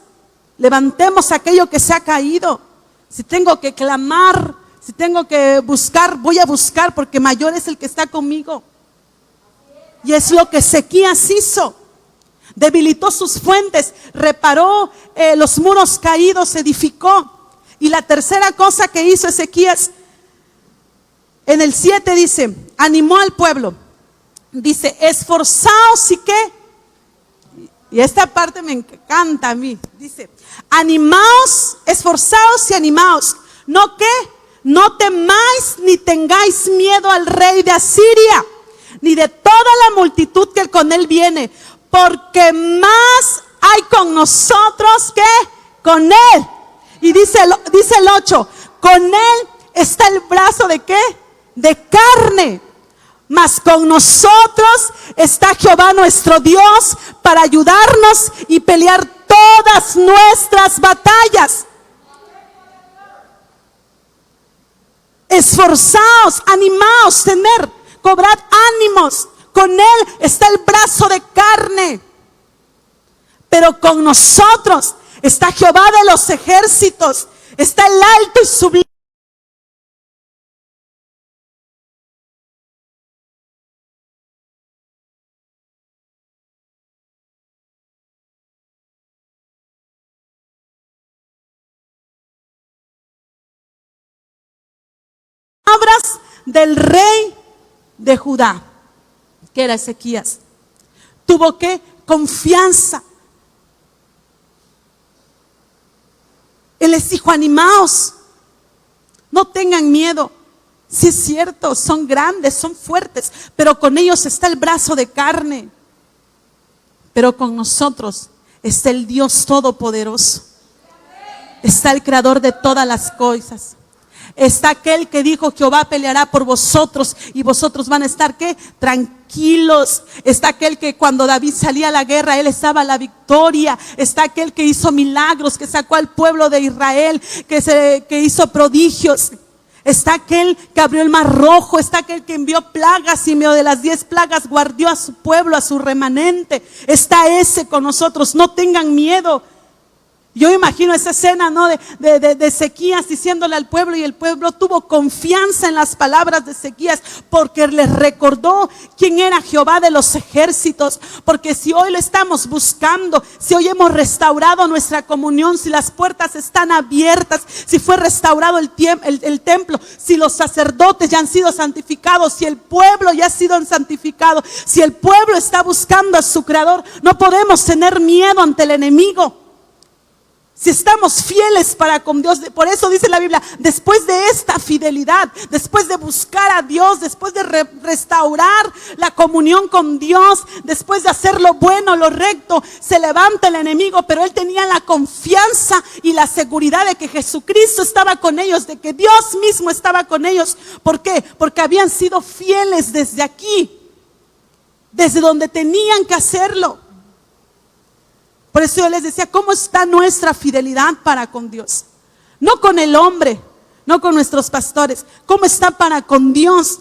Levantemos aquello que se ha caído. Si tengo que clamar, si tengo que buscar, voy a buscar porque mayor es el que está conmigo. Y es lo que Ezequías hizo. Debilitó sus fuentes, reparó los muros caídos, edificó. Y la tercera cosa que hizo Ezequías, en el 7 dice, animó al pueblo. Dice, esforzaos y qué. Y esta parte me encanta a mí. Dice, animaos, esforzaos y animaos. ¿No qué? No temáis ni tengáis miedo al rey de Asiria, ni de toda la multitud que con él viene, porque más hay con nosotros que con él. Y dice el 8, con él está el brazo de ¿qué? De carne, mas con nosotros está Jehová nuestro Dios para ayudarnos y pelear todas nuestras batallas. Esforzaos, animaos, cobrad ánimos. Con él está el brazo de carne, pero con nosotros está Jehová de los ejércitos, está el alto y sublime. Palabras del rey de Judá, que era Ezequías. Tuvo que confianza. Él les dijo, animaos, no tengan miedo. Sí es cierto, son grandes, son fuertes, pero con ellos está el brazo de carne. Pero con nosotros está el Dios Todopoderoso. Está el Creador de todas las cosas. Está aquel que dijo, Jehová peleará por vosotros y vosotros van a estar ¿qué? Tranquilos. Está aquel que cuando David salía a la guerra, él estaba a la victoria. Está aquel que hizo milagros, que sacó al pueblo de Israel, que hizo prodigios. Está aquel que abrió el mar rojo. Está aquel que envió plagas y en medio de las 10 plagas guardó a su pueblo, a su remanente. Está ese con nosotros, no tengan miedo. Yo imagino esa escena, ¿no? de Ezequías diciéndole al pueblo, y el pueblo tuvo confianza en las palabras de Ezequías porque les recordó quién era Jehová de los ejércitos. Porque si hoy lo estamos buscando, si hoy hemos restaurado nuestra comunión, si las puertas están abiertas, si fue restaurado el templo, si los sacerdotes ya han sido santificados, si el pueblo ya ha sido santificado, si el pueblo está buscando a su Creador, no podemos tener miedo ante el enemigo. Si estamos fieles para con Dios, por eso dice la Biblia, después de esta fidelidad, después de buscar a Dios, después de restaurar la comunión con Dios, después de hacer lo bueno, lo recto, se levanta el enemigo, pero él tenía la confianza y la seguridad de que Jesucristo estaba con ellos, de que Dios mismo estaba con ellos. ¿Por qué? Porque habían sido fieles desde aquí, desde donde tenían que hacerlo. Por eso yo les decía, ¿cómo está nuestra fidelidad para con Dios? No con el hombre, no con nuestros pastores. ¿Cómo está para con Dios?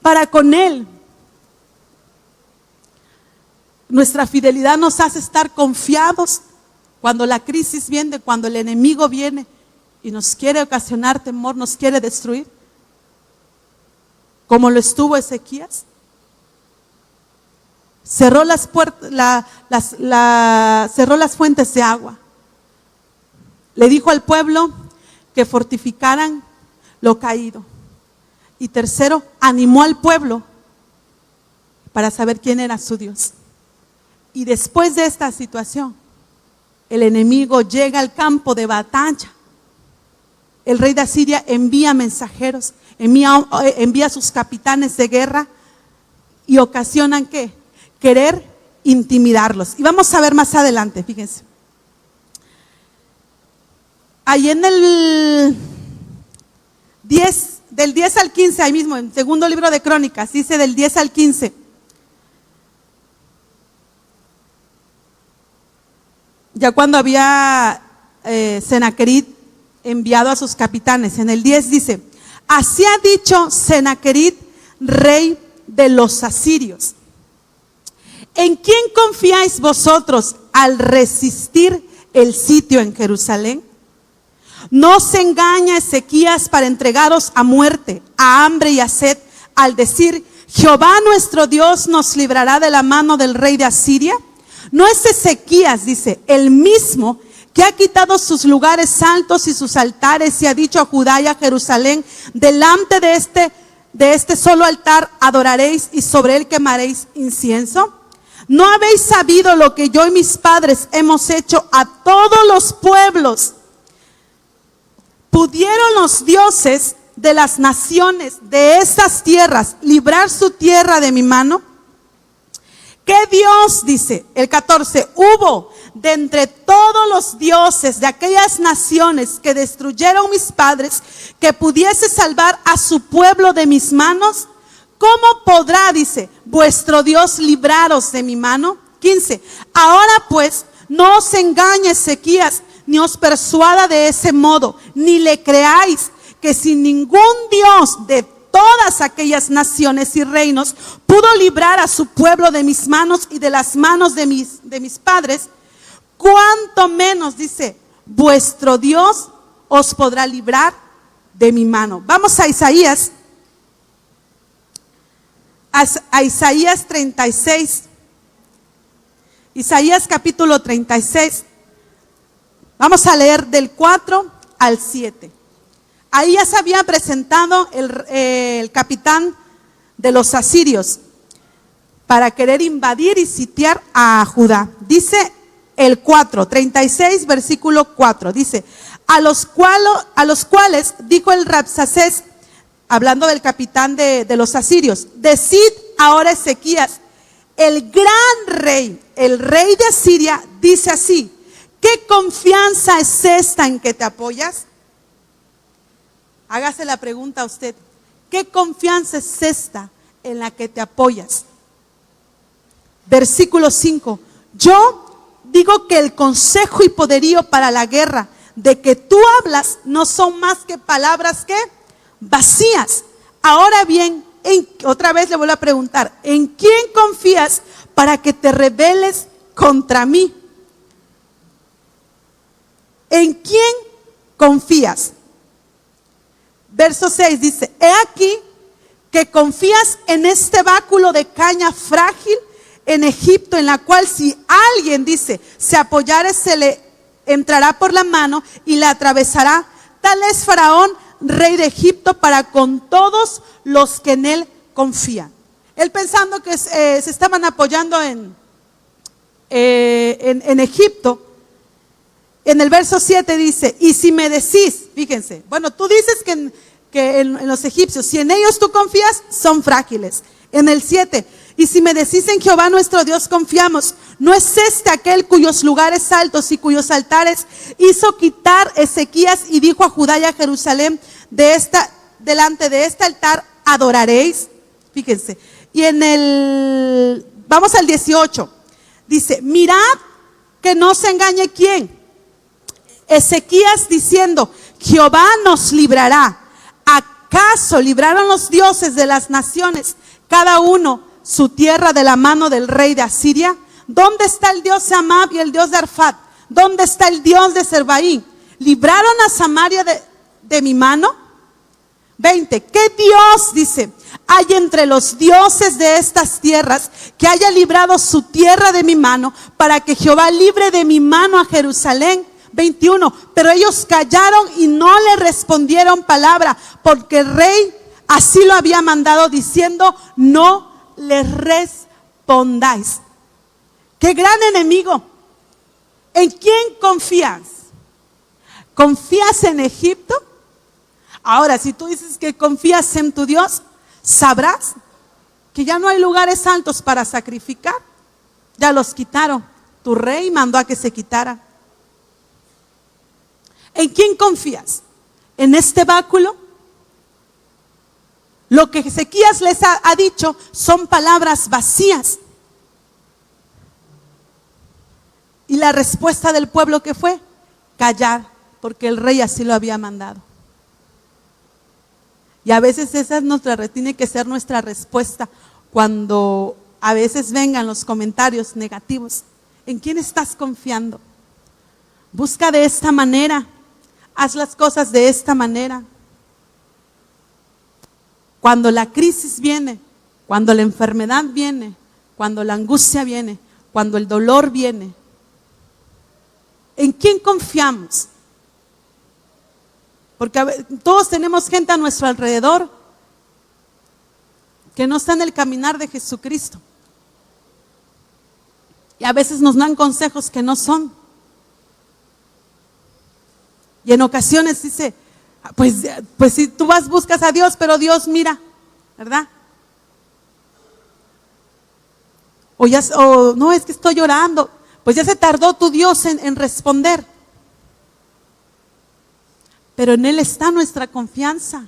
Para con Él. Nuestra fidelidad nos hace estar confiados cuando la crisis viene, cuando el enemigo viene y nos quiere ocasionar temor, nos quiere destruir. Como lo estuvo Ezequías. Cerró las puertas, cerró las fuentes de agua. Le dijo al pueblo que fortificaran lo caído. Y tercero, animó al pueblo para saber quién era su Dios. Y después de esta situación, el enemigo llega al campo de batalla. El rey de Asiria envía mensajeros, envía a sus capitanes de guerra y ocasionan ¿qué? Querer intimidarlos. Y vamos a ver más adelante, fíjense. Ahí en el 10, del 10 al 15, ahí mismo, en segundo libro de Crónicas, dice del 10 al 15. Ya cuando había Senaquerib enviado a sus capitanes, en el 10 dice: así ha dicho Senaquerib, rey de los asirios. ¿En quién confiáis vosotros al resistir el sitio en Jerusalén? No se engaña Ezequías para entregaros a muerte, a hambre y a sed, al decir: Jehová nuestro Dios nos librará de la mano del rey de Asiria. No es Ezequías, dice, el mismo que ha quitado sus lugares altos y sus altares y ha dicho a Judá y a Jerusalén: delante de este solo altar adoraréis y sobre él quemaréis incienso. ¿No habéis sabido lo que yo y mis padres hemos hecho a todos los pueblos? ¿Pudieron los dioses de las naciones de estas tierras librar su tierra de mi mano? ¿Qué Dios, dice el 14, hubo de entre todos los dioses de aquellas naciones que destruyeron mis padres, que pudiese salvar a su pueblo de mis manos? ¿Cómo podrá, dice, vuestro Dios libraros de mi mano? 15. Ahora pues, no os engañe Ezequías, ni os persuada de ese modo, ni le creáis que sin ningún Dios de todas aquellas naciones y reinos pudo librar a su pueblo de mis manos y de las manos de mis padres, cuánto menos, dice, vuestro Dios os podrá librar de mi mano. Vamos a Isaías. A Isaías 36, Isaías capítulo 36, vamos a leer del 4 al 7. Ahí ya se había presentado el capitán de los asirios para querer invadir y sitiar a Judá. Dice el 36, versículo 4, dice: a los cuales dijo el Rabsacés, hablando del capitán de los asirios: decid ahora Ezequías, el gran rey, el rey de Asiria, dice así: ¿qué confianza es esta en que te apoyas? Hágase la pregunta a usted: ¿qué confianza es esta en la que te apoyas? Versículo 5: yo digo que el consejo y poderío para la guerra de que tú hablas no son más que palabras que vacías. Ahora bien, otra vez le vuelvo a preguntar: ¿en quién confías para que te rebeles contra mí? ¿En quién confías? Verso 6 dice: he aquí que confías en este báculo de caña frágil en Egipto, en la cual si alguien, dice, se apoyare, se le entrará por la mano y la atravesará. Tal es Faraón, rey de Egipto, para con todos los que en él confían. Él pensando que se estaban apoyando en Egipto, En el verso 7 dice, y si me decís, fíjense, bueno, tú dices que en los egipcios, si en ellos tú confías, son frágiles. En el 7, y si me decís en Jehová nuestro Dios confiamos, ¿no es este aquel cuyos lugares altos y cuyos altares hizo quitar Ezequías y dijo a Judá y a Jerusalén, delante de este altar adoraréis? Fíjense, y vamos al 18, dice, mirad que no se engañe quién. Ezequías diciendo, Jehová nos librará. ¿Acaso libraron los dioses de las naciones, cada uno su tierra de la mano del rey de Asiria? ¿Dónde está el Dios de Amab y el Dios de Arfat? ¿Dónde está el Dios de Serbaín? ¿Libraron a Samaria de mi mano? 20. ¿Qué Dios, dice, hay entre los dioses de estas tierras que haya librado su tierra de mi mano, para que Jehová libre de mi mano a Jerusalén? 21. Pero ellos callaron y no le respondieron palabra, porque el rey así lo había mandado, diciendo, no les respondáis. ¡Qué gran enemigo! ¿En quién confías? ¿Confías en Egipto? Ahora, si tú dices que confías en tu Dios, sabrás que ya no hay lugares altos para sacrificar. Ya los quitaron. Tu rey mandó a que se quitaran. ¿En quién confías? ¿En este báculo? Lo que Ezequías les ha dicho son palabras vacías. Y la respuesta del pueblo, ¿qué fue? Callar, porque el rey así lo había mandado. Y a veces esa tiene que ser nuestra respuesta cuando a veces vengan los comentarios negativos. ¿En quién estás confiando? Busca de esta manera. Haz las cosas de esta manera. Cuando la crisis viene, cuando la enfermedad viene, cuando la angustia viene, cuando el dolor viene, ¿en quién confiamos? Porque todos tenemos gente a nuestro alrededor que no está en el caminar de Jesucristo. Y a veces nos dan consejos que no son. Y en ocasiones dice, pues si tú buscas a Dios, pero Dios mira, ¿verdad? O no, es que estoy llorando. Pues ya se tardó tu Dios en responder. Pero en Él está nuestra confianza.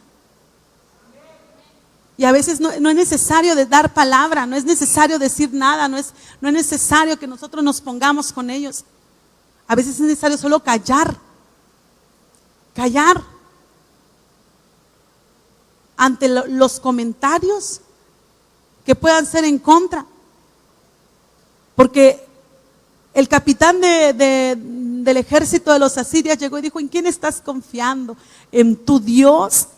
Y a veces no es necesario de dar palabra, no es necesario decir nada, no es necesario que nosotros nos pongamos con ellos. A veces es necesario solo callar. Callar ante los comentarios que puedan ser en contra. Porque el capitán del ejército de los asirios llegó y dijo, ¿en quién estás confiando? ¿En tu Dios?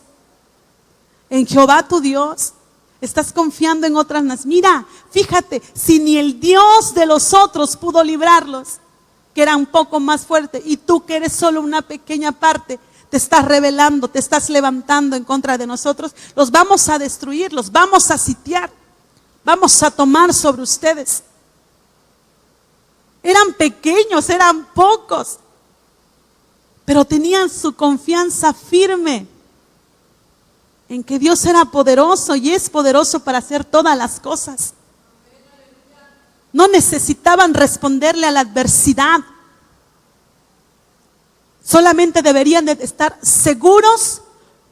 ¿En Jehová tu Dios? ¿Estás confiando en otras naciones? Mira, fíjate, si ni el Dios de los otros pudo librarlos, que era un poco más fuerte, y tú que eres solo una pequeña parte, te estás rebelando, te estás levantando en contra de nosotros, los vamos a destruir, los vamos a sitiar, vamos a tomar sobre ustedes. Eran pequeños, eran pocos, pero tenían su confianza firme en que Dios era poderoso y es poderoso para hacer todas las cosas. No necesitaban responderle a la adversidad. Solamente deberían de estar seguros,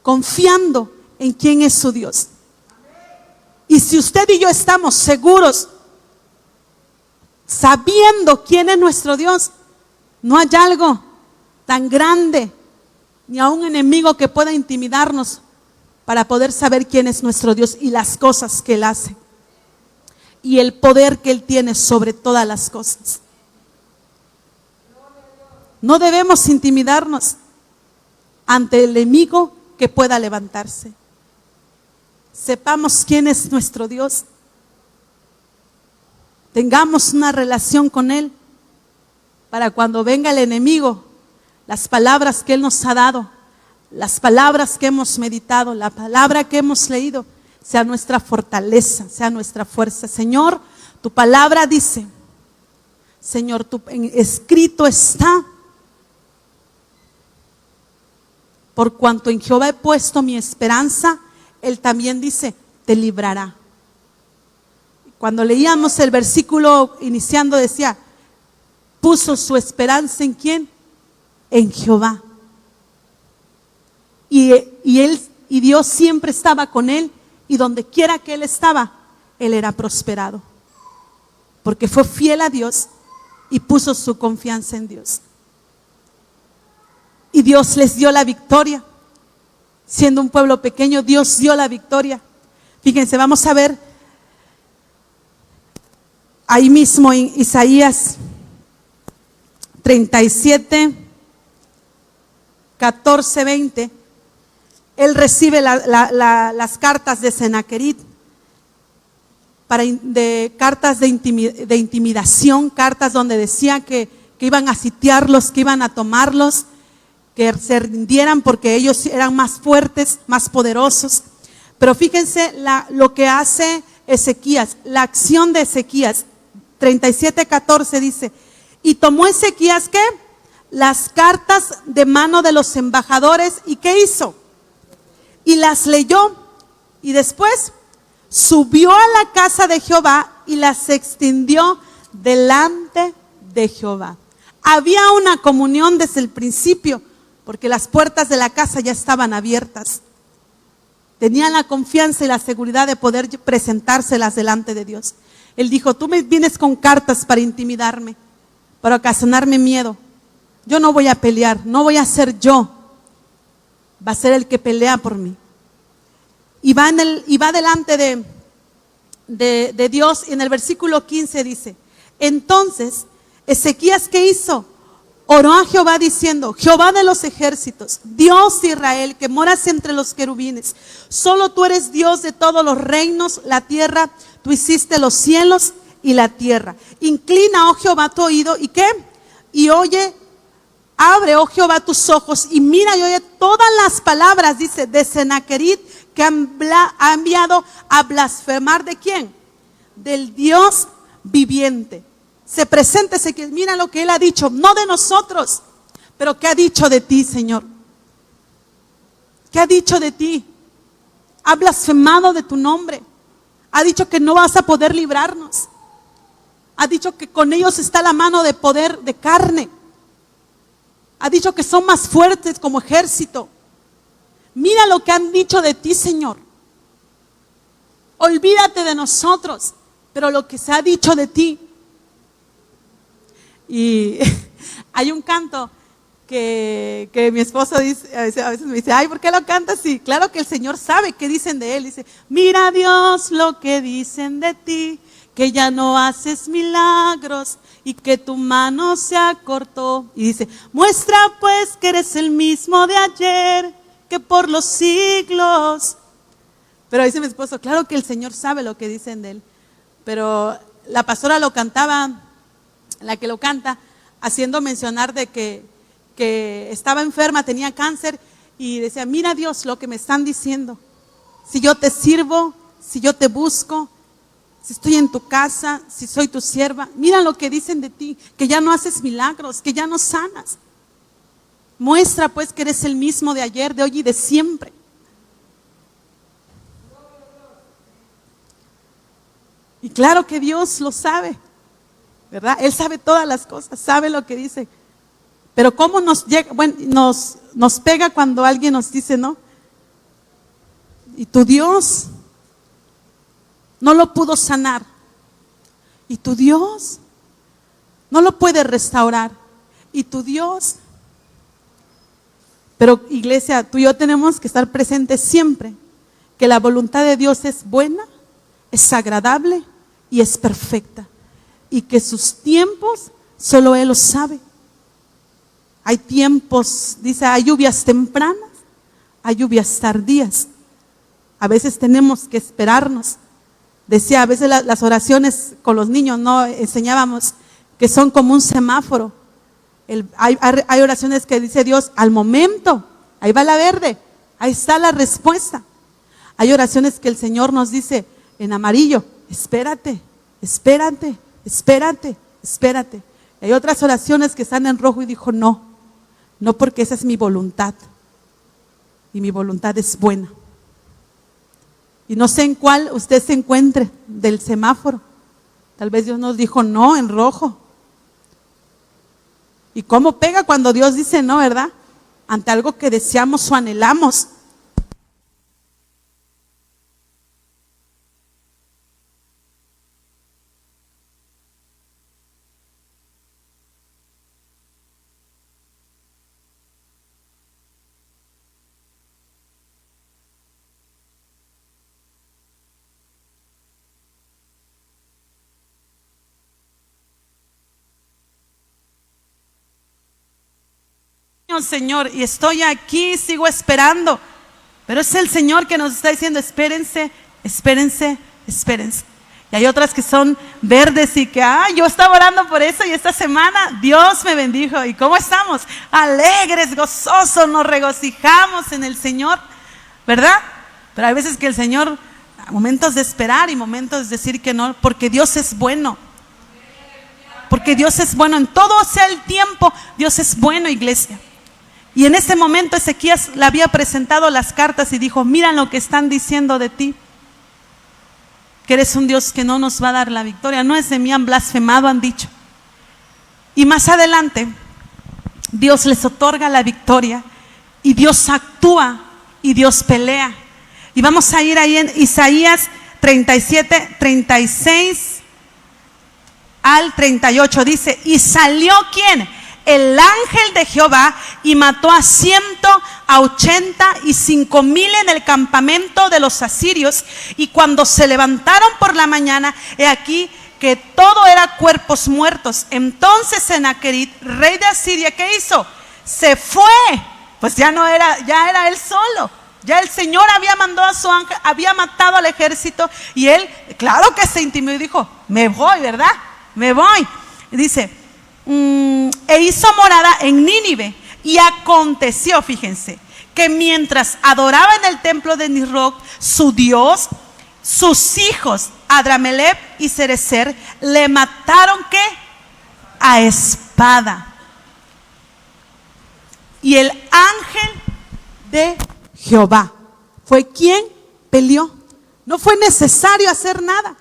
confiando en quién es su Dios. Y si usted y yo estamos seguros, sabiendo quién es nuestro Dios, no hay algo tan grande, ni a un enemigo que pueda intimidarnos para poder saber quién es nuestro Dios y las cosas que Él hace. Y el poder que Él tiene sobre todas las cosas. No debemos intimidarnos ante el enemigo que pueda levantarse. Sepamos quién es nuestro Dios. Tengamos una relación con Él para cuando venga el enemigo, las palabras que Él nos ha dado, las palabras que hemos meditado, la palabra que hemos leído, sea nuestra fortaleza, sea nuestra fuerza. Señor, tu palabra dice, Señor, escrito está por cuanto en Jehová he puesto mi esperanza, Él también dice, te librará. Cuando leíamos el versículo iniciando decía, puso su esperanza ¿en quién? En Jehová. Y Dios siempre estaba con él, y donde quiera que él estaba, él era prosperado. Porque fue fiel a Dios y puso su confianza en Dios. Y Dios les dio la victoria. Siendo un pueblo pequeño, Dios dio la victoria. Fíjense, vamos a ver ahí mismo en Isaías 37, 14, 20. Él recibe las cartas de Sennacherib, cartas de intimidación, cartas donde decía que iban a sitiarlos, que iban a tomarlos, que se rindieran porque ellos eran más fuertes, más poderosos. Pero fíjense lo que hace Ezequías, la acción de Ezequías. 37:14 dice, y tomó Ezequías, ¿qué? Las cartas de mano de los embajadores, ¿y qué hizo? Y las leyó, y después subió a la casa de Jehová y las extendió delante de Jehová. Había una comunión desde el principio, porque las puertas de la casa ya estaban abiertas. Tenían la confianza y la seguridad de poder presentárselas delante de Dios. Él dijo, tú me vienes con cartas para intimidarme, para ocasionarme miedo. Yo no voy a pelear, no voy a ser yo. Va a ser el que pelea por mí. Y va delante de Dios. Y en el versículo 15 dice, entonces Ezequías, ¿qué hizo? Oró a Jehová diciendo, Jehová de los ejércitos, Dios de Israel, que moras entre los querubines, solo tú eres Dios de todos los reinos, la tierra, tú hiciste los cielos y la tierra. Inclina, oh Jehová, tu oído, ¿y qué? Y oye, abre, oh Jehová, tus ojos, y mira y oye todas las palabras, dice, de Sennacherib, que ha enviado a blasfemar, ¿de quién? Del Dios viviente. Se presenta Ezequiel, mira lo que él ha dicho, no de nosotros, pero ¿qué ha dicho de ti, Señor? ¿Qué ha dicho de ti? Ha blasfemado de tu nombre. Ha dicho que no vas a poder librarnos. Ha dicho que con ellos está la mano de poder de carne. Ha dicho que son más fuertes como ejército. Mira lo que han dicho de ti, Señor. Olvídate de nosotros, pero lo que se ha dicho de ti. Y hay un canto que mi esposo dice, a veces me dice, ay, ¿por qué lo cantas así? Claro que el Señor sabe qué dicen de él. Dice, mira Dios lo que dicen de ti, que ya no haces milagros y que tu mano se acortó. Y dice, muestra pues que eres el mismo de ayer, que por los siglos. Pero dice mi esposo, claro que el Señor sabe lo que dicen de él. Pero la pastora lo cantaba, la que lo canta, haciendo mencionar de que estaba enferma, tenía cáncer, y decía, mira Dios lo que me están diciendo. Si yo te sirvo, si yo te busco, si estoy en tu casa, si soy tu sierva, mira lo que dicen de ti, que ya no haces milagros, que ya no sanas. Muestra pues que eres el mismo de ayer, de hoy y de siempre. Y claro que Dios lo sabe, ¿verdad? Él sabe todas las cosas, sabe lo que dice. Pero cómo nos llega, bueno, nos pega cuando alguien nos dice, ¿no? Y tu Dios no lo pudo sanar. Y tu Dios no lo puede restaurar. Y tu Dios. Pero iglesia, tú y yo tenemos que estar presentes siempre, que la voluntad de Dios es buena, es agradable y es perfecta. Y que sus tiempos solo Él los sabe. Hay tiempos, dice, hay lluvias tempranas, hay lluvias tardías. A veces tenemos que esperarnos. Decía, a veces las oraciones con los niños, no enseñábamos que son como un semáforo. Hay oraciones que dice Dios, al momento, ahí va la verde, ahí está la respuesta. Hay oraciones que el Señor nos dice en amarillo, espérate, espérate, espérate, espérate. Hay otras oraciones que están en rojo y dijo, no, no porque esa es mi voluntad. y mi voluntad es buena. Y no sé en cuál usted se encuentre del semáforo. Tal vez Dios nos dijo no en rojo. ¿Y cómo pega cuando Dios dice no, verdad? Ante algo que deseamos o anhelamos. Señor, y estoy aquí, sigo esperando, pero es el Señor que nos está diciendo espérense, espérense, espérense. Y hay otras que son verdes y que yo estaba orando por eso y esta semana Dios me bendijo. ¿Y cómo estamos? Alegres, gozosos, nos regocijamos en el Señor, ¿verdad? Pero hay veces que el Señor, momentos de esperar y momentos de decir que no, porque Dios es bueno. Porque Dios es bueno, en todo sea el tiempo, Dios es bueno, iglesia. Y en ese momento Ezequías le había presentado las cartas y dijo, miren lo que están diciendo de ti, que eres un Dios que no nos va a dar la victoria, no es de mí, han blasfemado, han dicho. Y más adelante, Dios les otorga la victoria y Dios actúa y Dios pelea. Y vamos a ir ahí en Isaías 37, 36 al 38, dice, y salió ¿quién? El ángel de Jehová y mató a 185,000 en el campamento de los asirios. Y cuando se levantaron por la mañana, he aquí que todo era cuerpos muertos. Entonces Sennacherib, rey de Asiria, ¿qué hizo? Se fue. Pues ya era él solo. Ya el Señor había mandado a su ángel, había matado al ejército. Y él, claro que se intimidó y dijo, me voy, ¿verdad? Me voy. Y dice, e hizo morada en Nínive. Y aconteció, fíjense, que mientras adoraba en el templo de Nisroch, su Dios, sus hijos Adramelech y Sarezer le mataron ¿qué? A espada. Y el ángel de Jehová fue quien peleó. No fue necesario hacer nada.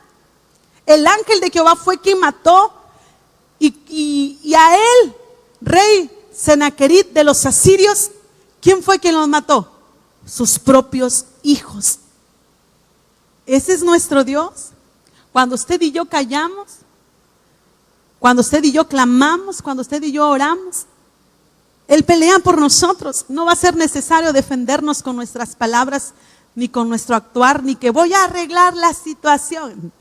El ángel de Jehová fue quien mató y a él, rey Sennacherib de los asirios, ¿quién fue quien los mató? Sus propios hijos. Ese es nuestro Dios. Cuando usted y yo callamos, cuando usted y yo clamamos, cuando usted y yo oramos, Él pelea por nosotros. No va a ser necesario defendernos con nuestras palabras, ni con nuestro actuar, ni que voy a arreglar la situación.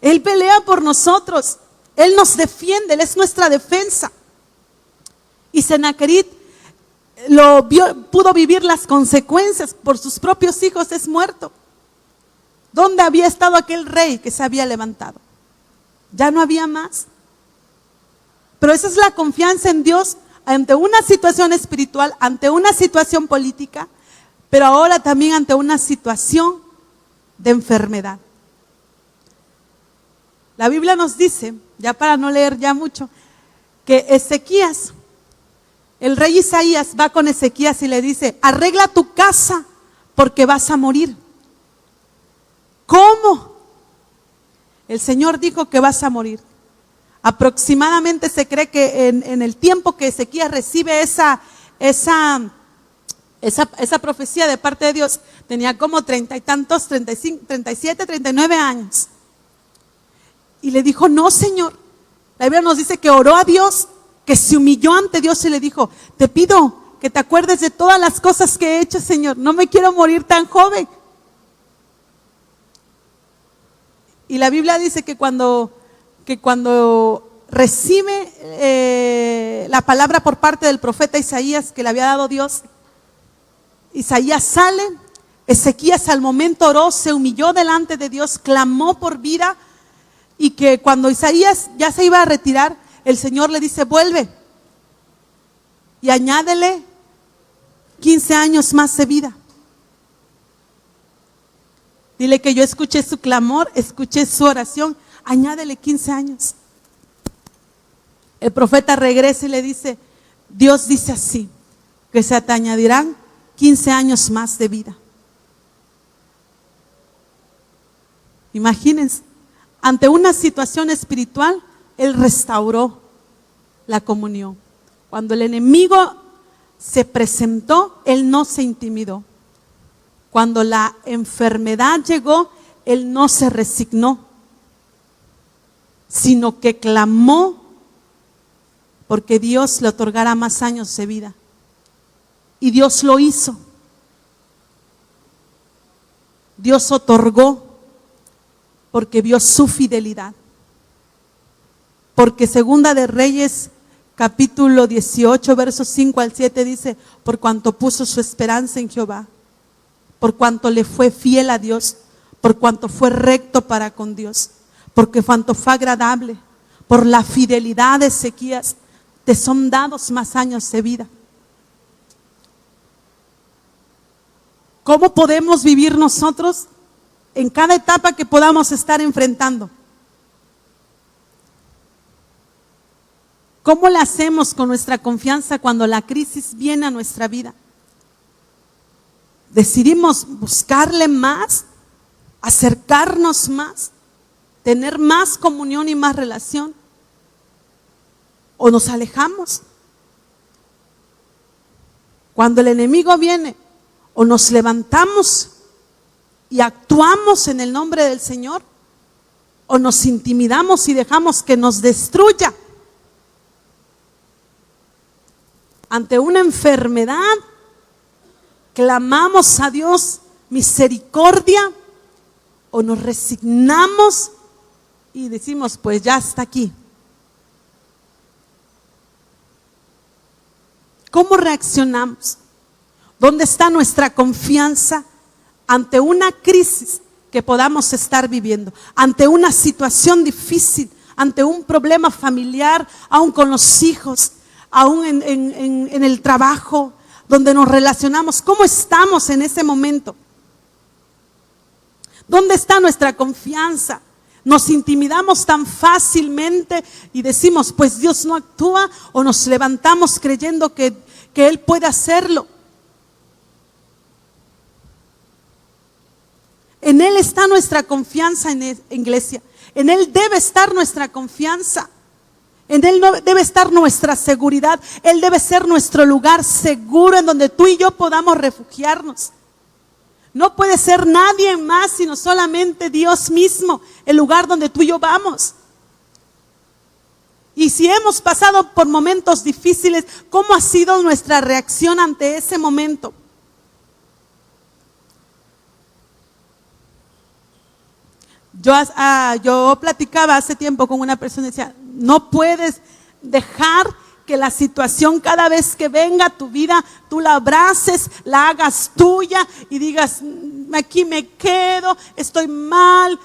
Él pelea por nosotros. Él nos defiende, Él es nuestra defensa. Y Sennacherib pudo vivir las consecuencias por sus propios hijos, es muerto. ¿Dónde había estado aquel rey que se había levantado? Ya no había más. Pero esa es la confianza en Dios ante una situación espiritual, ante una situación política, pero ahora también ante una situación de enfermedad. La Biblia nos dice, ya para no leer ya mucho, que Ezequías, el rey Isaías va con Ezequías y le dice, arregla tu casa porque vas a morir. ¿Cómo? El Señor dijo que vas a morir. Aproximadamente se cree que en el tiempo que Ezequías recibe esa profecía de parte de Dios, tenía como 30 y tantos, 35, 37, 39 años. Y le dijo, no, Señor. La Biblia nos dice que oró a Dios, que se humilló ante Dios y le dijo, te pido que te acuerdes de todas las cosas que he hecho, Señor. No me quiero morir tan joven. Y la Biblia dice que cuando recibe la palabra por parte del profeta Isaías que le había dado Dios, Isaías sale, Ezequías al momento oró, se humilló delante de Dios, clamó por vida, y que cuando Isaías ya se iba a retirar, el Señor le dice, vuelve y añádele 15 años más de vida. Dile que yo escuché su clamor, escuché su oración, añádele 15 años. El profeta regresa y le dice, Dios dice así, que se te añadirán 15 años más de vida. Imagínense, ante una situación espiritual, Él restauró la comunión. Cuando el enemigo se presentó, Él no se intimidó. Cuando la enfermedad llegó, Él no se resignó, sino que clamó porque Dios le otorgara más años de vida. Y Dios lo hizo. Dios otorgó porque vio su fidelidad. Porque Segunda de Reyes, capítulo 18, versos 5 al 7 dice: por cuanto puso su esperanza en Jehová, por cuanto le fue fiel a Dios, por cuanto fue recto para con Dios, porque cuanto fue agradable, por la fidelidad de Ezequías, te son dados más años de vida. ¿Cómo podemos vivir nosotros en cada etapa que podamos estar enfrentando? ¿Cómo le hacemos con nuestra confianza cuando la crisis viene a nuestra vida? ¿Decidimos buscarle más, acercarnos más, tener más comunión y más relación? ¿O nos alejamos? Cuando el enemigo viene, o nos levantamos y actuamos en el nombre del Señor, o nos intimidamos y dejamos que nos destruya. Ante una enfermedad, clamamos a Dios misericordia, o nos resignamos y decimos, pues ya está aquí. ¿Cómo reaccionamos? ¿Dónde está nuestra confianza ante una crisis que podamos estar viviendo? Ante una situación difícil, ante un problema familiar, aún con los hijos, aún en el trabajo, donde nos relacionamos. ¿Cómo estamos en ese momento? ¿Dónde está nuestra confianza? Nos intimidamos tan fácilmente y decimos, pues Dios no actúa, o nos levantamos creyendo que Él puede hacerlo. En Él está nuestra confianza, iglesia. En Él debe estar nuestra confianza. En Él debe estar nuestra seguridad. Él debe ser nuestro lugar seguro en donde tú y yo podamos refugiarnos. No puede ser nadie más sino solamente Dios mismo, el lugar donde tú y yo vamos. Y si hemos pasado por momentos difíciles, ¿cómo ha sido nuestra reacción ante ese momento? Yo platicaba hace tiempo con una persona y decía, no puedes dejar que la situación cada vez que venga a tu vida, tú la abraces, la hagas tuya y digas, aquí me quedo, estoy mal.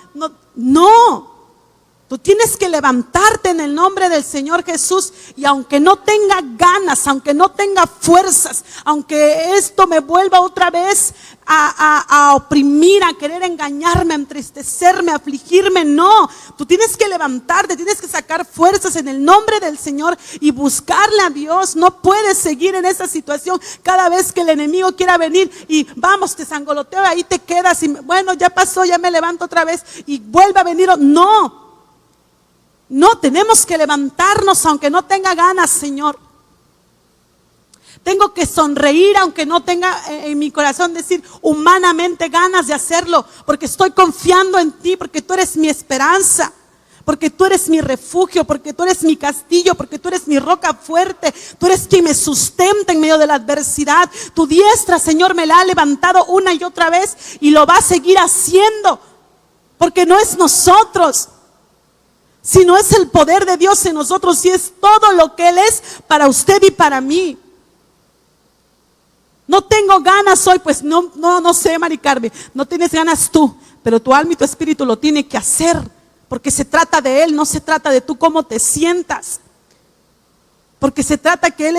No. Tú tienes que levantarte en el nombre del Señor Jesús, y aunque no tenga ganas, aunque no tenga fuerzas, aunque esto me vuelva otra vez a oprimir, a querer engañarme, a entristecerme, a afligirme, no. Tú tienes que levantarte, tienes que sacar fuerzas en el nombre del Señor y buscarle a Dios. No puedes seguir en esa situación cada vez que el enemigo quiera venir y vamos, te sangoloteo, ahí te quedas y bueno, ya pasó, ya me levanto otra vez y vuelve a venir. No, tenemos que levantarnos aunque no tenga ganas, Señor. Tengo que sonreír aunque no tenga en mi corazón decir humanamente ganas de hacerlo, porque estoy confiando en ti, porque tú eres mi esperanza, porque tú eres mi refugio, porque tú eres mi castillo, porque tú eres mi roca fuerte, tú eres quien me sustenta en medio de la adversidad. Tu diestra, Señor, me la ha levantado una y otra vez y lo va a seguir haciendo, porque no es nosotros, sino es el poder de Dios en nosotros, y es todo lo que Él es para usted y para mí. No tengo ganas hoy, pues no sé, Mari Carmen, no tienes ganas tú, pero tu alma y tu espíritu lo tiene que hacer, porque se trata de Él, no se trata de tú cómo te sientas. Porque se trata que Él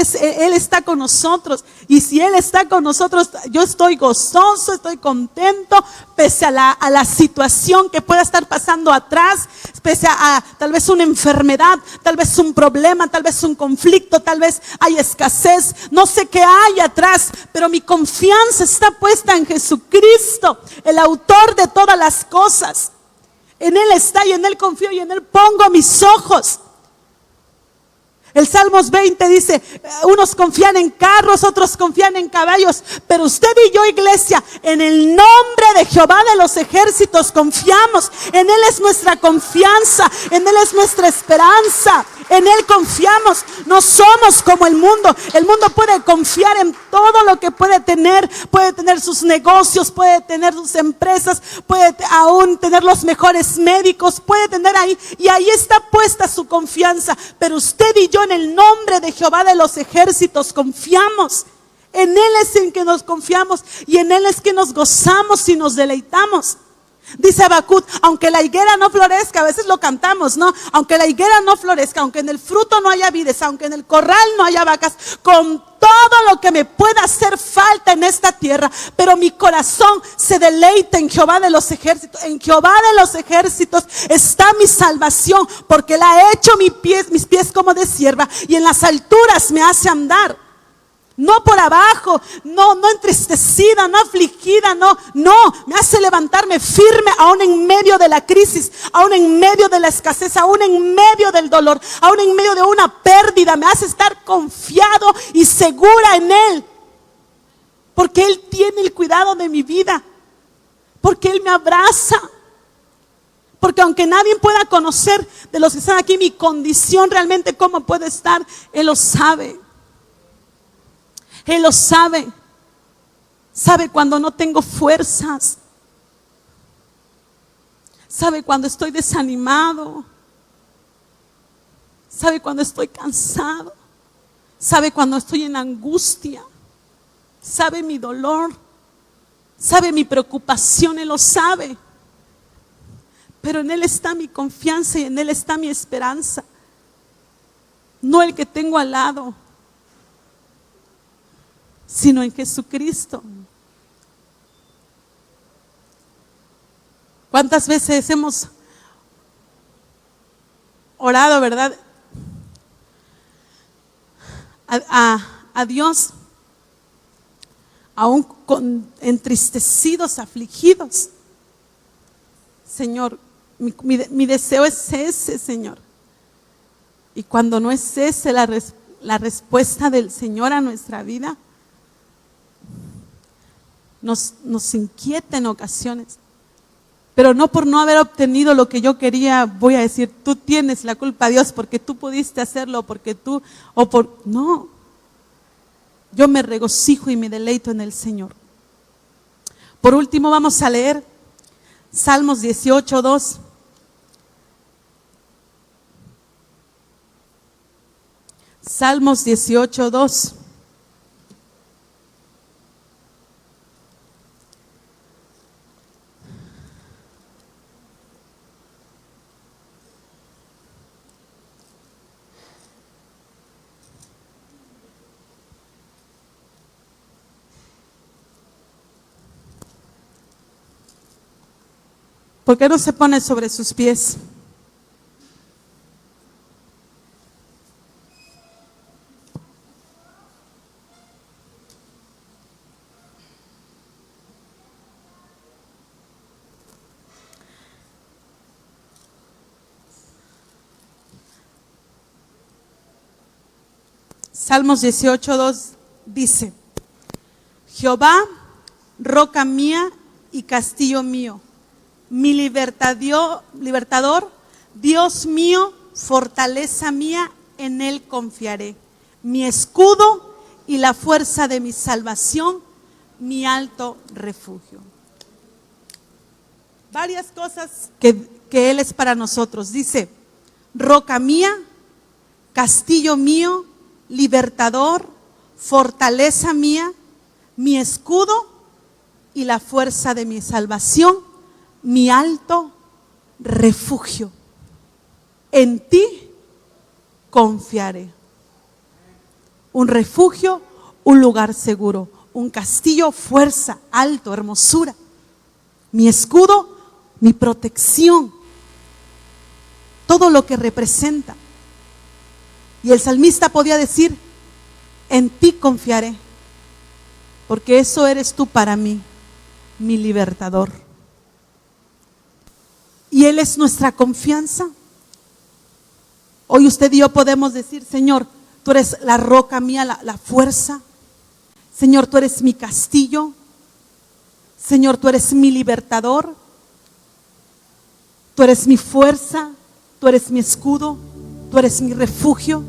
está con nosotros. Y si Él está con nosotros, yo estoy gozoso, estoy contento, pese a la situación que pueda estar pasando atrás, pese a tal vez una enfermedad, tal vez un problema, tal vez un conflicto, tal vez hay escasez, no sé qué hay atrás, pero mi confianza está puesta en Jesucristo, el autor de todas las cosas. En Él está y en Él confío y en Él pongo mis ojos. El Salmos 20 dice, unos confían en carros, otros confían en caballos, pero usted y yo, iglesia, en el nombre de Jehová de los ejércitos confiamos. En Él es nuestra confianza, en Él es nuestra esperanza, en Él confiamos. No somos como el mundo. El mundo puede confiar en todo lo que puede tener sus negocios, puede tener sus empresas, puede aún tener los mejores médicos, puede tener ahí, y ahí está puesta su confianza. Pero usted y yo, en el nombre de Jehová de los ejércitos, confiamos. En Él es en que nos confiamos y en Él es que nos gozamos y nos deleitamos. Dice Habacuc, aunque la higuera no florezca, a veces lo cantamos, ¿no? Aunque la higuera no florezca, aunque en el fruto no haya vides, aunque en el corral no haya vacas, con todo lo que me pueda hacer falta en esta tierra, pero mi corazón se deleita en Jehová de los ejércitos. En Jehová de los ejércitos está mi salvación, porque Él ha hecho mis pies como de sierva y en las alturas me hace andar. No por abajo, no entristecida, no afligida, no, me hace levantarme firme aún en medio de la crisis, aún en medio de la escasez, aún en medio del dolor, aún en medio de una pérdida. Me hace estar confiado y segura en Él, porque Él tiene el cuidado de mi vida, porque Él me abraza, porque aunque nadie pueda conocer de los que están aquí mi condición realmente, cómo puede estar, Él lo sabe. Él lo sabe. Sabe cuando no tengo fuerzas. Sabe cuando estoy desanimado. Sabe cuando estoy cansado. Sabe cuando estoy en angustia. Sabe mi dolor. Sabe mi preocupación. Él lo sabe. Pero en Él está mi confianza y en Él está mi esperanza. No el que tengo al lado, sino en Jesucristo. ¿Cuántas veces hemos orado, verdad, a Dios, aún entristecidos, afligidos? Señor, mi deseo es ese, Señor. Y cuando no es ese la respuesta del Señor a nuestra vida, nos inquieta en ocasiones, pero no por no haber obtenido lo que yo quería voy a decir, tú tienes la culpa, Dios, porque tú pudiste hacerlo, no, yo me regocijo y me deleito en el Señor. Por último vamos a leer Salmos 18:2. Salmos 18:2. ¿Por qué no se pone sobre sus pies? Salmos 18:2 dice: Jehová, roca mía y castillo mío, mi libertador, Dios mío, fortaleza mía, en Él confiaré. Mi escudo y la fuerza de mi salvación, mi alto refugio. Varias cosas que Él es para nosotros. Dice: roca mía, castillo mío, libertador, fortaleza mía, mi escudo y la fuerza de mi salvación, mi alto refugio. En ti confiaré. un refugio, un lugar seguro, un castillo, fuerza, alto, hermosura, mi escudo, mi protección, todo lo que representa. Y el salmista podía decir: en ti confiaré, porque eso eres tú para mí, mi libertador. Y Él es nuestra confianza. Hoy usted y yo podemos decir: Señor, tú eres la roca mía, la fuerza. Señor, tú eres mi castillo. Señor, tú eres mi libertador. Tú eres mi fuerza. Tú eres mi escudo. Tú eres mi refugio.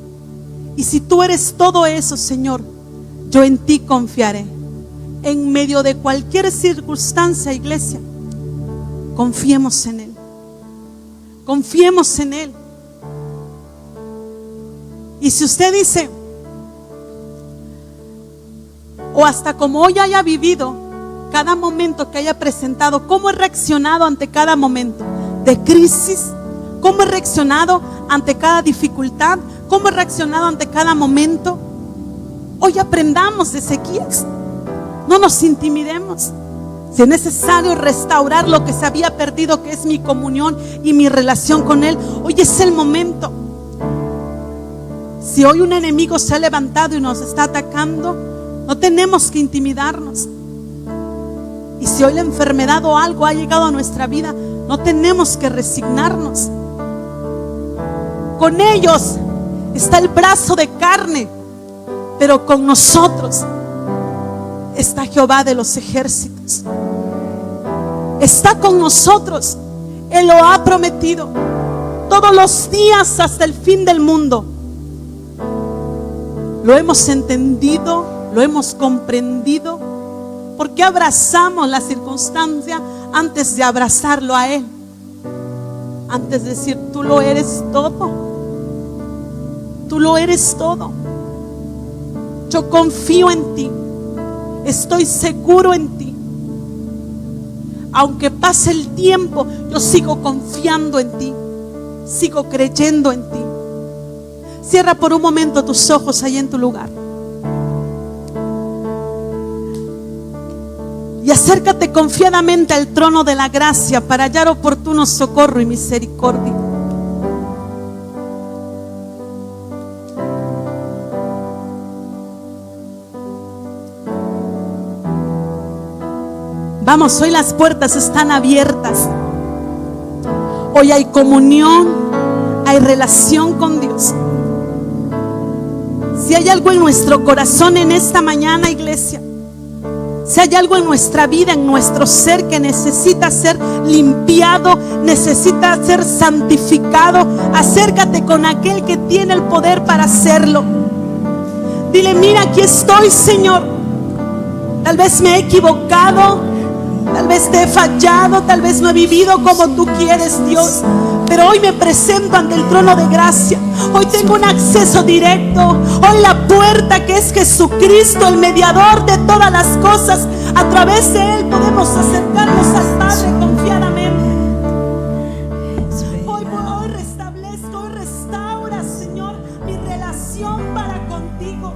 Y si tú eres todo eso, Señor, yo en ti confiaré. En medio de cualquier circunstancia, iglesia, confiemos en Él. Confiemos en Él. Y si usted dice, o hasta como hoy haya vivido cada momento que haya presentado, ¿cómo he reaccionado ante cada momento de crisis? ¿Cómo he reaccionado ante cada dificultad? ¿Cómo he reaccionado ante cada momento? Hoy aprendamos de Ezequías. No nos intimidemos. Si es necesario restaurar lo que se había perdido, que es mi comunión y mi relación con Él, hoy es el momento. Si hoy un enemigo se ha levantado y nos está atacando, no tenemos que intimidarnos. Y si hoy la enfermedad o algo ha llegado a nuestra vida, no tenemos que resignarnos. Con ellos está el brazo de carne, pero con nosotros está Jehová de los ejércitos. Está con nosotros. Él lo ha prometido todos los días hasta el fin del mundo. Lo hemos entendido, lo hemos comprendido. ¿Por qué abrazamos la circunstancia antes de abrazarlo a Él? Antes de decir: tú lo eres todo. Tú lo eres todo. Yo confío en ti. Estoy seguro en ti. Aunque pase el tiempo, yo sigo confiando en ti. Sigo creyendo en ti. Cierra por un momento tus ojos ahí en tu lugar. Y acércate confiadamente al trono de la gracia para hallar oportuno socorro y misericordia. Vamos, hoy las puertas están abiertas. Hoy hay comunión, hay relación con Dios. Si hay algo en nuestro corazón en esta mañana, iglesia, si hay algo en nuestra vida, en nuestro ser que necesita ser limpiado, necesita ser santificado, acércate con aquel que tiene el poder para hacerlo. Dile: mira, aquí estoy, Señor. Tal vez me he equivocado, tal vez te he fallado, tal vez no he vivido como tú quieres, Dios. Pero hoy me presento ante el trono de gracia. Hoy tengo un acceso directo. Hoy la puerta, que es Jesucristo, el mediador de todas las cosas. A través de Él podemos acercarnos al Padre confiadamente. Hoy restablezco, hoy restaura, Señor, mi relación para contigo.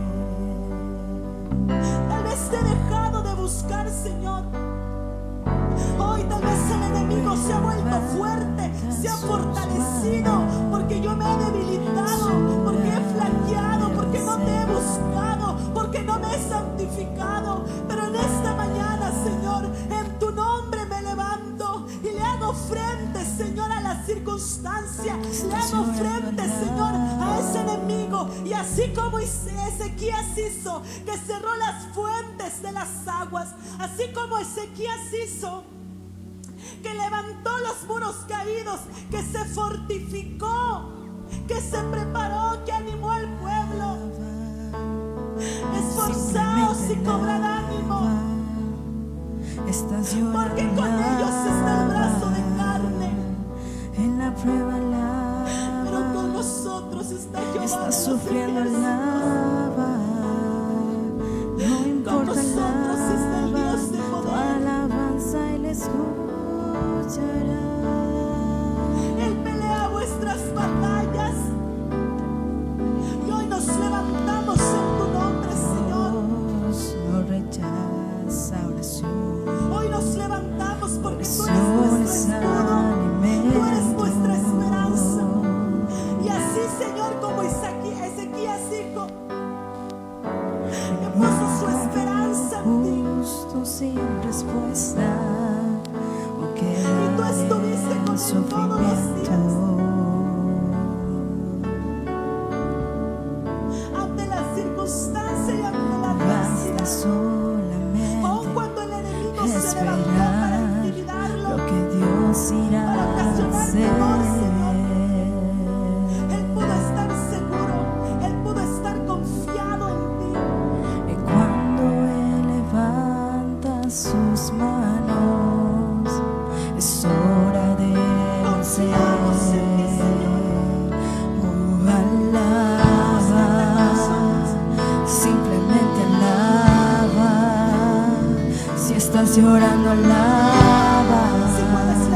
Tal vez te he dejado de buscar, Señor. Hoy tal vez el enemigo se ha vuelto fuerte, se ha fortalecido, porque yo me he debilitado, porque he flaqueado, porque no te he buscado, porque no me he santificado. Pero en esta mañana, Señor, en tu nombre me levanto y le hago frente, Señor, a la circunstancia. Le hago frente, Señor, a ese enemigo. Y así como Ezequías hizo, que cerró las fuentes de las aguas, así como Ezequías hizo, que levantó los muros caídos, que se fortificó, que se preparó, que animó al pueblo. Esforzaos y cobrad ánimo, porque con ellos está el brazo de carne, en la prueba alaba, pero con nosotros está Jehová. está sufriendo alaba, no Con importa nosotros está el Dios de tu poder. alabanza Él escuchará. Él pelea vuestras batallas. Y hoy nos levantamos en tu nombre. justo sin respuesta o Y tú estuviste quedar con en él todos los días. sufrimiento. Ante la circunstancia y ante la Basta adversidad. Aun solamente cuando el enemigo se levantó para esperar intimidarlo, lo que Dios irá para a ocasionar hacer. temor, Señor. Él pudo estar seguro, él pudo estar confiado en ti. Y cuando Él levanta sus manos, es hora de Confiamos en ti, Señor. Oh, alaba, simplemente alaba. Si estás llorando, alaba. Si puedes